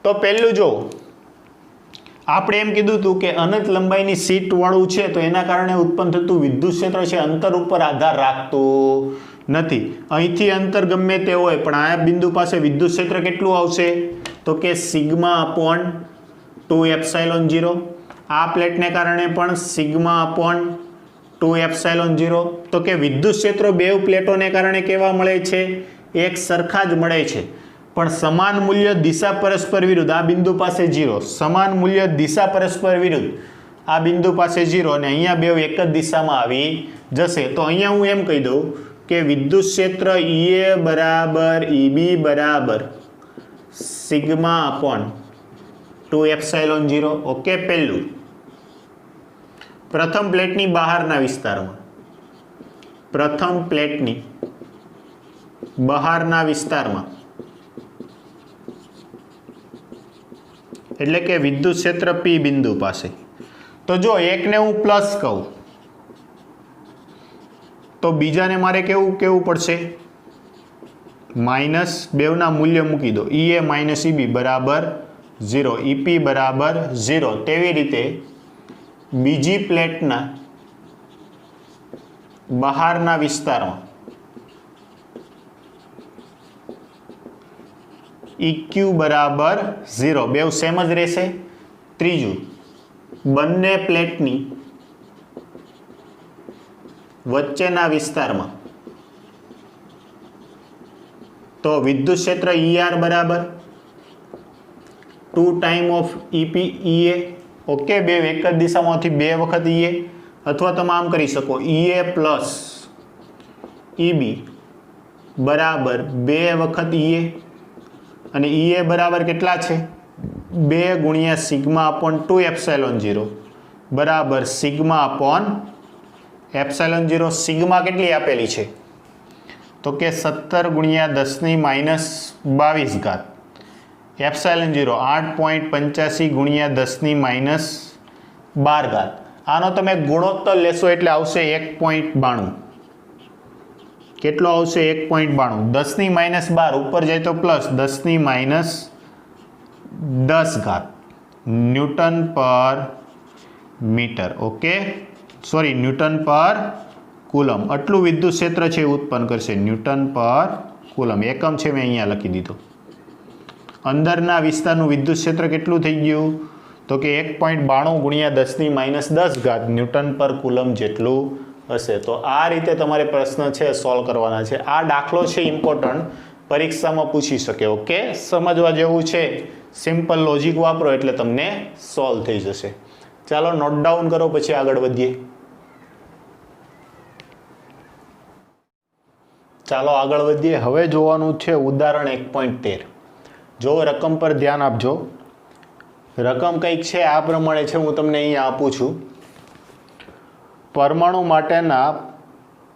તો પહેલું જો આપણે એમ કીધું હતું કે અનંત લંબાઈની સીટ વાળું છે તો એના કારણે ઉત્પન્ન થતું વિદ્યુત ક્ષેત્ર છે અંતર ઉપર આધાર રાખતું નથી. અહીંથી અંતર ગમે તે હોય પણ આ બિંદુ પાસે વિદ્યુત ક્ષેત્ર કેટલું આવશે તો કે સિગ્મા અપોન 2 એપ્સાઇલોન 0. આ પ્લેટને કારણે પણ સિગ્મા અપોન 2 એપ્સાઇલોન 0. તો કે વિદ્યુત ક્ષેત્રો બે પ્લેટોને કારણે કેવા મળે છે, એક સરખા જ મળે છે, પણ સમાન મૂલ્ય દિશા પરસ્પર વિરુદ્ધ. આ બિંદુ પાસે 0, સમાન મૂલ્ય દિશા પરસ્પર વિરુદ્ધ આ બિંદુ પાસે 0 અને અહીંયા બે એક જ દિશામાં આવી જશે. તો અહીંયા હું એમ કહી દઉં કે વિદ્યુત ક્ષેત્ર ઈએ બરાબર ઈબી બરાબર સિગ્મા અપોન 2 એપ્સાઇલોન 0. ઓકે, પહેલું પ્રથમ પ્લેટની બહારના વિસ્તારમાં, એટલે કે વિદ્યુત ક્ષેત્ર પી બિંદુ પાસે. તો જો એકને હું પ્લસ કહું તો બીજાને મારે કેવું પડશે માઇનસ. બેવના મૂલ્ય મૂકી દો, ઈ એ માઇનસ ઈબી બરાબર 0, ઈપી બરાબર 0. તેવી રીતે બીજી પ્લેટના બહારના વિસ્તારમાં EQ બરાબર 0, બેવ સેમ જ રહેશે. ત્રીજું બંને પ્લેટની વચ્ચેના વિસ્તારમાં તો વિદ્યુત ક્ષેત્ર ER બરાબર 2 time of EP EA. Okay, બે એક જ દિશામાંથી બે વખત EA, અથવા તમે આમ કરી શકો EA પ્લસ EB બરાબર 2 વખત EA અને EA બરાબર કેટલા છે 2 ગુણ્યા સિગ્મા અપોન 2 એપ્સાઇલોન 0 બરાબર સિગ્મા અપોન એપ્સાઇલોન 0. સિગ્મા કેટલી આપેલી છે તો કે 17 ગુણ્યા 10⁻22 ઘાત, એપ્સાઇલોન 0 8.85 ગુણ્યા 10⁻12 ઘાત. આનો તમે ગુણોત્તર લેશો એટલે આવશે 1.92. કેટલો આવશે 1.92. 10⁻12 ઉપર જાય તો પ્લસ 10⁻10 ઘાત ન્યૂટન પર મીટર. ઓકે, સોરી ન્યૂટન પર કુલમ. આટલું વિદ્યુત ક્ષેત્ર છે ઉત્પન્ન કરશે ન્યૂટન પર કુલમ. એકમ છે મેં અહીંયા લખી દીધો. અંદરના વિસ્તારનું વિદ્યુત ક્ષેત્ર કેટલું થઈ ગયું તો કે 1.92 ગુણ્યા 10⁻10 ઘાત ન્યૂટન પર કુલમ જેટલું હશે. તો આ રીતે તમારે પ્રશ્ન છે સોલ્વ કરવાના છે. આ દાખલો છે ઇમ્પોર્ટન્ટ, પરીક્ષામાં પૂછી શકે. ઓકે, સમજવા જેવું છે, સિમ્પલ લોજિક વાપરો એટલે તમને સોલ્વ થઈ જશે. ચાલો નોટ ડાઉન કરો પછી આગળ વધીએ. ચાલો આગળ વધીએ. હવે જોવાનું છે ઉદાહરણ 1.13. જો રકમ પર ધ્યાન આપજો. રકમ કંઈક છે આ પ્રમાણે છે, હું તમને અહીંયા આપું છું. પરમાણુ માટેના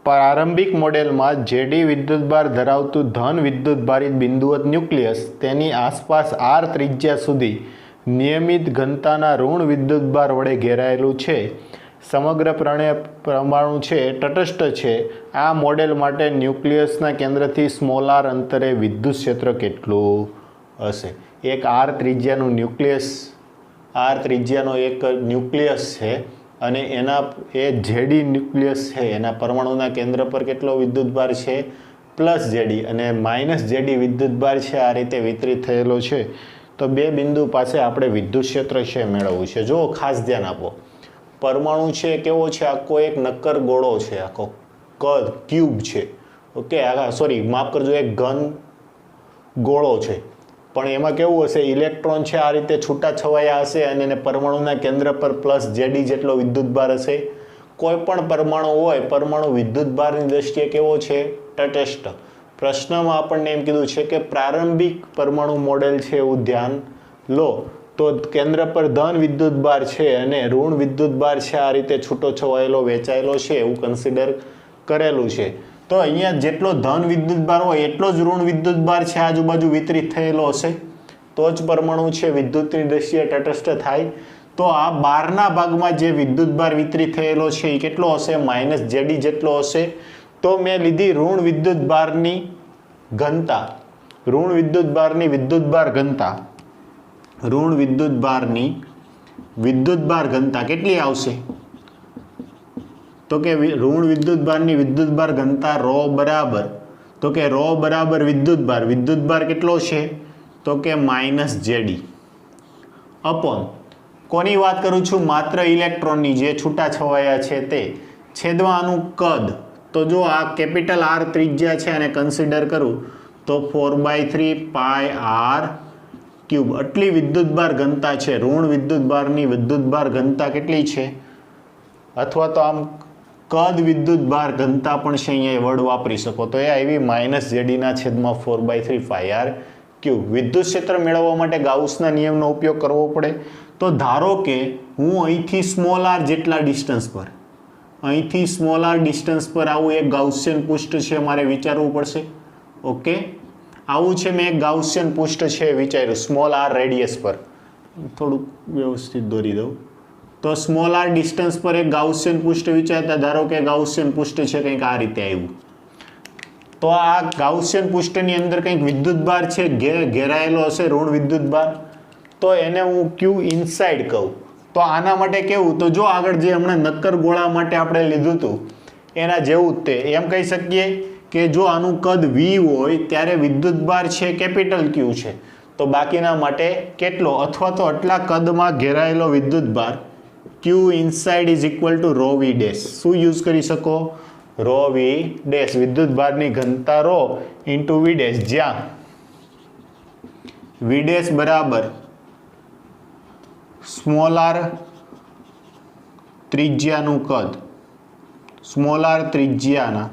પ્રારંભિક મોડેલમાં જેડી વિદ્યુતભાર ધરાવતું ધન વિદ્યુતભારિત બિંદુવત ન્યુક્લિયસ તેની આસપાસ આર ત્રિજ્યા સુધી નિયમિત ઘનતાના ઋણ વિદ્યુતભાર વડે ઘેરાયેલું છે. સમગ્ર પરમાણુ છે તટસ્થ છે. આ મોડેલ માટે ન્યુક્લિયસના કેન્દ્રથી સ્મોલ આર અંતરે વિદ્યુત ક્ષેત્ર કેટલું હશે? એક આર ત્રિજ્યાનું ન્યુક્લિયસ, આર ત્રિજ્યાનો એક ન્યુક્લિયસ છે અને એના એ જેડી ન્યુક્લિયસ છે, એના પરમાણુના કેન્દ્ર પર કેટલો વિદ્યુતભાર છે? પ્લસ જેડી, અને માઇનસ જેડી વિદ્યુતભાર છે આ રીતે વિતરિત થયેલો છે. તો બે બિંદુ પાસે આપણે વિદ્યુત ક્ષેત્ર છે મેળવવું છે. જો ખાસ ધ્યાન આપો, પરમાણુ છે કેવો છે? આખો એક નક્કર ગોળો છે, આખો કદ ક્યુબ છે. ઓકે, સોરી માફ કરજો, એક ઘન ગોળો છે. પણ એમાં કેવું હશે? ઇલેક્ટ્રોન છે આ રીતે છૂટા છવાયા હશે અને એને પરમાણુના કેન્દ્ર પર પ્લસ જેડી જેટલો વિદ્યુતભાર હશે. કોઈ પણ પરમાણુ હોય, પરમાણુ વિદ્યુતભારની દ્રષ્ટિએ કેવો છે? તટસ્થ. પ્રશ્નમાં આપણને એમ કીધું છે કે પ્રારંભિક પરમાણુ મોડેલ છે એવું ધ્યાન લો, તો કેન્દ્ર પર ધન વિદ્યુતભાર છે અને ઋણ વિદ્યુતભાર છે આ રીતે છૂટો છવાયેલો વેચાયેલો છે એવું કન્સિડર કરેલું છે. તો અહીંયા જેટલો ધન વિદ્યુતભાર હોય એટલો જ ઋણ વિદ્યુતભાર છે આજુબાજુ વિતરિત થયેલો હશે, તો જ પરમાણુ છે વિદ્યુતની દ્રષ્ટિએ તટસ્થ થાય. તો આ બહારના ભાગમાં જે વિદ્યુતભાર વિતરિત થયેલો છે એ કેટલો હશે? માઇનસ જેડી જેટલો હશે. તો મેં લીધી ઋણ વિદ્યુતભારની ઘનતા, ઋણ વિદ્યુતભારની વિદ્યુતભાર ઘનતા, ઋણ વિદ્યુતભારની વિદ્યુતભાર ઘનતા કેટલી આવશે? તો કે ઋણ વિદ્યુતભારની વિદ્યુતભાર ઘનતા રો બરાબર, તો કે રો બરાબર વિદ્યુતભાર, વિદ્યુતભાર કેટલો છે? તો કે માઇનસ જેડી અપોન કોની વાત કરું છું? માત્ર ઇલેક્ટ્રોનની, જે છૂટા છવાયા છે તે, છેદમાં આનું કદ. તો જો આ કેપિટલ આર ત્રિજ્યા છે અને કન્સિડર કરું તો 4/3 પાઈ આર ક્યુબ આટલી વિદ્યુતભાર ઘનતા છે. ઋણ વિદ્યુતભારની વિદ્યુતભાર ઘનતા કેટલી છે? અથવા તો આમ કદ વિદ્યુતભાર ઘનતા પણ છે, અહીંયા વર્ડ વાપરી શકો. તો એ આવી માઇનસ જેડીના છેદમાં 4/3 પાઈ આર ક્યુબ. વિદ્યુત ક્ષેત્ર મેળવવા માટે ગાઉસના નિયમનો ઉપયોગ કરવો પડે. તો ધારો કે હું અહીંથી સ્મોલ આર જેટલા ડિસ્ટન્સ પર, અહીંથી સ્મોલ આર ડિસ્ટન્સ પર આવું એક ગાઉસિયન પૃષ્ઠ છે મારે વિચારવું પડશે. ઓકે, આવું છે, મેં એક ગાઉસિયન પૃષ્ઠ છે વિચાર્યું સ્મોલ આર રેડિયસ પર. થોડુંક વ્યવસ્થિત દોરી દઉં. તો સ્મોલ આર ડિસ્ટન્સ પર એક ગાઉસિયન પૃષ્ઠ વિચારતા, ધારો કે ગાઉસિયન પૃષ્ઠ છે કંઈક આ રીતે આવ્યું. તો આ ગાઉસિયન પૃષ્ઠની અંદર કંઈક વિદ્યુતભાર છે ઘેરાયેલો હશે, ઋણ વિદ્યુતભાર. તો એને હું ક્યુ ઇનસાઇડ કહું. તો આના માટે કેવું? તો જો આગળ જે હમણાં નક્કર ગોળા માટે આપણે લીધું હતું એના જેવું જ તે એમ કહી શકીએ કે જો આનું કદ વી હોય ત્યારે વિદ્યુતભાર છે કેપિટલ ક્યુ છે, તો બાકીના માટે કેટલો? અથવા તો આટલા કદમાં ઘેરાયેલો વિદ્યુતભાર Q inside is equal to rho V dash. શું યુઝ કરી શકો? રો વી ડેશ, વિદ્યુતભારની ઘનતા રો ઇન્ટુ વી ડેશ, જ્યાં વી ડેશ બરાબર સ્મોલ આર ત્રિજ્યાનું કદ, સ્મોલ આર ત્રિજ્યાના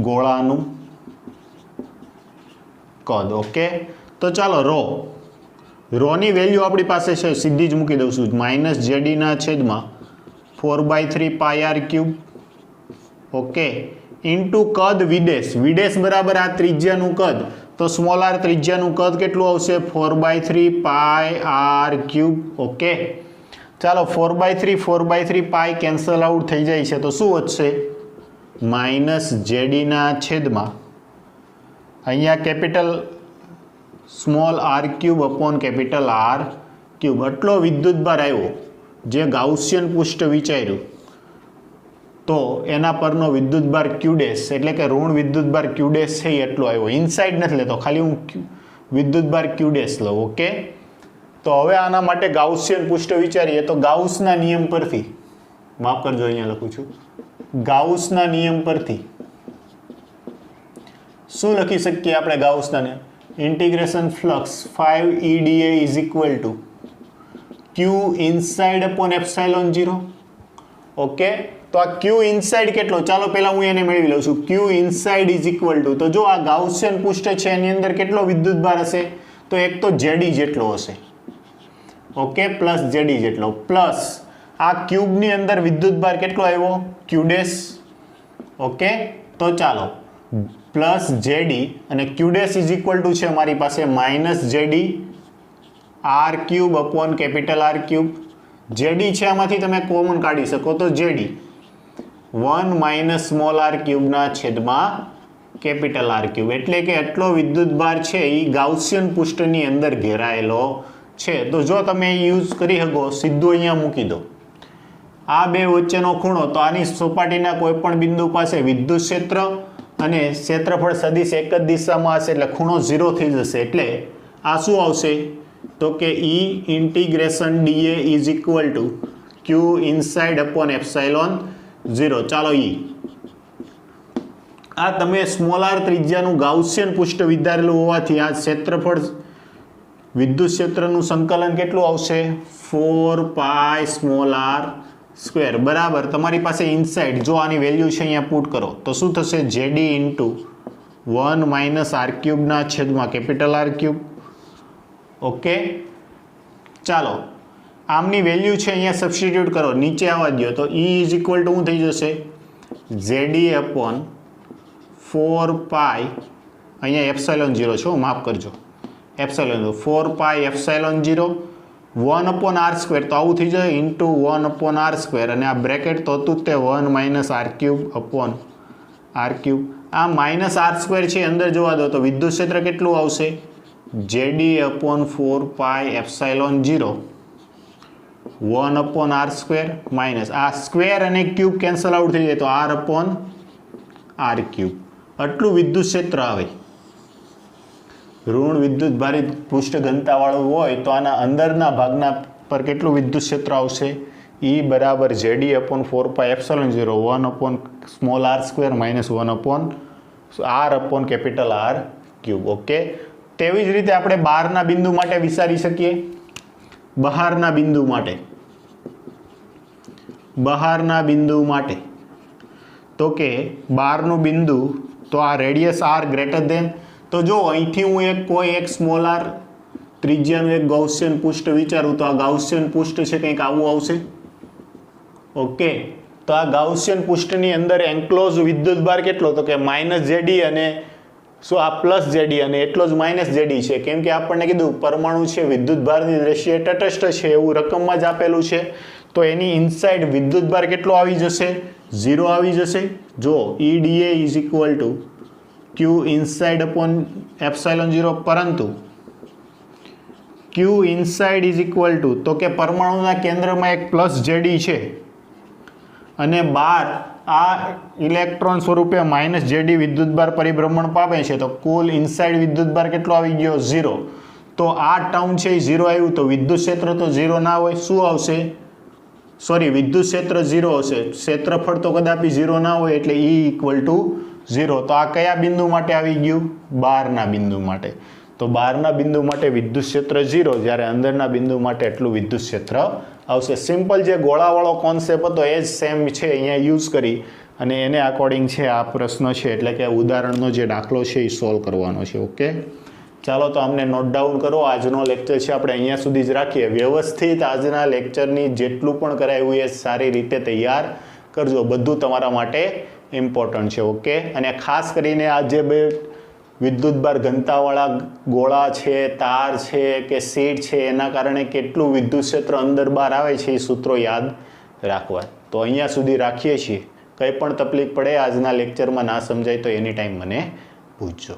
ગોળાનું કદ. ઓકે, તો ચાલો રોની વેલ્યુ આપણી પાસે છે, સીધી જ મૂકી દઉં છું, માઇનસ જેડીના છેદમાં 4/3 pi R cube. Okay, into કદ વિડેશ, વિડેશ બરાબર આ ત્રિજ્યાનું કદ, તો સ્મોલ આર ત્રિજ્યાનું કદ કેટલું આવશે? 4/3 પાઈ આર ક્યુબ. ઓકે, ચાલો 4/3 પાઈ કેન્સલ આઉટ થઈ જાય છે, તો શું વધશે? માઇનસ જેડીના છેદમાં અહીંયા capital small R cube upon capital R cube. આટલો વિદ્યુતભાર આવ્યો જે ગાઉસિયન પૃષ્ઠ વિચાર્યું, તો એના પરનો વિદ્યુતભાર ક્યુ ડેશ, એટલે કે ઋણ વિદ્યુતભાર ક્યુ ડેશ છે એટલો આવ્યો. ઇનસાઇડ નથી લેતો, ખાલી હું વિદ્યુતભાર ક્યુ ડેશ લઉં. ઓકે, તો હવે આના માટે ગાઉસિયન પૃષ્ઠ વિચારીએ તો ગાઉસના નિયમ પરથી, માફ કરજો અહીંયા લખું છું, ગાઉસના નિયમ પરથી શું લખી શકીએ આપણે? ગાઉસના નિયમ, integration flux 5 EDA is equal to Q inside upon epsilon 0. Okay, તો આ ક્યુ ઇનસાઇડ કેટલો? ચાલો પહેલા હું એને મેળવી લઉં છું. ક્યુ ઇનસાઇડ ઇઝ ઇક્વલ ટુ, તો જો આ ગાઉસિયન પૃષ્ઠ છે એની અંદર કેટલો વિદ્યુતભાર હશે? તો એક તો જેડી જેટલો હશે. ઓકે, પ્લસ જેડી જેટલો, પ્લસ આ ક્યુબની અંદર વિદ્યુતભાર કેટલો આવ્યો? ક્યુ ડેશ ઓકે, તો ચાલો પ્લસ જેડી અને Q dash is equal to છે અમારી પાસે minus J D R cube upon capital R cube. J D છે આમાંથી તમે કોમન કાઢી શકો તો જેડી 1 માઇનસ સ્મોલ આર ક્યુબના છેદમાં કેપિટલ આર ક્યુબ, એટલે કે એટલો વિદ્યુતભાર છે એ ગાઉસિયન પૃષ્ઠની અંદર ઘેરાયેલો છે. તો જો તમે યુઝ કરી શકો સીધું અહીંયા મૂકી દો આ બે વચ્ચેનો ખૂણો, તો આની સપાટીના કોઈ પણ બિંદુ પાસે વિદ્યુત ક્ષેત્ર અને ક્ષેત્રફળ સદિશ એક જ દિશામાં હશે એટલે ખૂણો 0 થઈ જશે. એટલે આ શું આવશે તો કે E integration dA is equal to Q inside upon epsilon 0. ચાલો આ તમે સ્મોલ આર ત્રિજ્યાનું ગાઉસિયન પૃષ્ઠ વિધારેલું હોવાથી આ ક્ષેત્રફળ વિદ્યુત ક્ષેત્રનું સંકલન કેટલું આવશે 4 પાઈ સ્મોલ આર સ્ક્વેર બરાબર. તમારી પાસે ઇનસાઇડ જો આની વેલ્યુ છે અહીંયા પુટ કરો તો શું થશે જેડી ઇન્ટુ 1 માઇનસ આર ક્યુબના છેદમાં કેપિટલ આર ક્યુબ. ઓકે, ચાલો આમની વેલ્યુ છે અહીંયા સબસ્ટિટ્યુટ કરો, નીચે આવવા દો તો E ઇઝ ઇક્વલ ટુ શું થઈ જશે જેડી અપોન 4 પાઈ, અહીંયા એપ્સાઇલોન 0 છે, માફ કરજો epsilon 4 pi epsilon 0 1 upon R square, તો આવું થઈ જાય ઇન્ટુ 1 અપોન આર સ્ક્વેર અને આ બ્રેકેટ તો હતું તે 1 minus R cube upon R cube. આ માઇનસ આર સ્ક્વેર છે અંદર જોવા દો તો વિદ્યુત ક્ષેત્ર કેટલું આવશે જેડી upon 4 pi epsilon 0 1 upon R square minus આ સ્ક્વેર અને ક્યુબ કેન્સલ આઉટ થઈ જાય તો આર અપોન આર ક્યુબ. આટલું વિદ્યુત ક્ષેત્ર આવે. ઋણ વિદ્યુત ભારિત પૃષ્ઠ ઘનતાવાળું હોય તો આના અંદરના ભાગના પર કેટલું વિદ્યુત ક્ષેત્ર આવશે E બરાબર J D upon 4 pi epsilon 0 1 upon small R square minus 1 upon R upon capital R cube. Okay, તેવી જ રીતે આપણે બહારના બિંદુ માટે વિચારી શકીએ. બહારના બિંદુ માટે તો કે બહારનું બિંદુ તો આ રેડિયસ આર ગ્રેટર દેન, તો જો અહીંથી હું કોઈ એક સ્મોલ આર ત્રિજ્યાનું એક ગાઉસિયન પૃષ્ઠ વિચારું તો આ ગાઉસિયન પૃષ્ઠ છે કંઈક આવું આવશે. ઓકે, તો આ ગાઉસિયન પૃષ્ઠની અંદર એન્ક્લોઝ વિદ્યુતભાર કેટલો તો કે માઇનસ જેડી અને શું આ પ્લસ જેડી અને એટલો જ માઇનસ જેડી છે, કેમ કે આપણને કીધું પરમાણુ છે વિદ્યુતભારની દ્રષ્ટિએ તટસ્થ છે એવું રકમમાં જ આપેલું છે. તો એની ઇનસાઇડ વિદ્યુતભાર કેટલો આવી જશે 0 આવી જશે. જો EDA is equal to Q inside upon epsilon 0, પરંતુ ક્યુ ઇનસાઇડ ઇઝ ઇક્વલ ટુ તો કે પરમાણુના કેન્દ્રમાં એક પ્લસ જેડી છે અને બહાર આ ઇલેક્ટ્રોન સ્વરૂપે માઇનસ જેડી વિદ્યુતભાર પરિભ્રમણ પામે છે, તો કુલ ઇનસાઇડ વિદ્યુતભાર કેટલો આવી ગયો 0. તો આ ટર્મ છે એ 0 આવ્યું તો વિદ્યુત ક્ષેત્ર તો 0 ના હોય, શું આવશે સોરી વિદ્યુત ક્ષેત્ર 0 હશે, ક્ષેત્રફળ તો કદાપી 0 ના હોય એટલે E ઇક્વલ ટુ 0. તો આ કયા બિંદુ માટે આવી ગયું બહારના બિંદુ માટે. તો બહારના બિંદુ માટે વિદ્યુત ક્ષેત્ર 0, જ્યારે અંદરના બિંદુ માટે એટલું વિદ્યુત ક્ષેત્ર આવશે. સિમ્પલ જે ગોળાવાળો કોન્સેપ્ટ હતો એ જ સેમ છે અહીંયા યુઝ કરી અને એને અકોર્ડિંગ છે આ પ્રશ્ન છે, એટલે કે ઉદાહરણનો જે દાખલો છે એ સોલ્વ કરવાનો છે. ઓકે, ચાલો તો અમને નોટ ડાઉન કરો. આજનો લેક્ચર છે આપણે અહીંયા સુધી જ રાખીએ. વ્યવસ્થિત આજના લેક્ચરની જેટલું પણ કરાયું એ સારી રીતે તૈયાર કરજો, બધું તમારા માટે ઇમ્પોર્ટન્ટ છે. ઓકે, અને ખાસ કરીને આ જે બે વિદ્યુતભાર ઘનતાવાળા ગોળા છે, તાર છે કે શીટ છે, એના કારણે કેટલું વિદ્યુત ક્ષેત્ર અંદર બહાર આવે છે એ સૂત્રો યાદ રાખવા. તો અહીંયા સુધી રાખીએ છીએ. કંઈ પણ તકલીફ પડે આજના લેક્ચરમાં ના સમજાય તો એની ટાઈમ મને પૂછજો.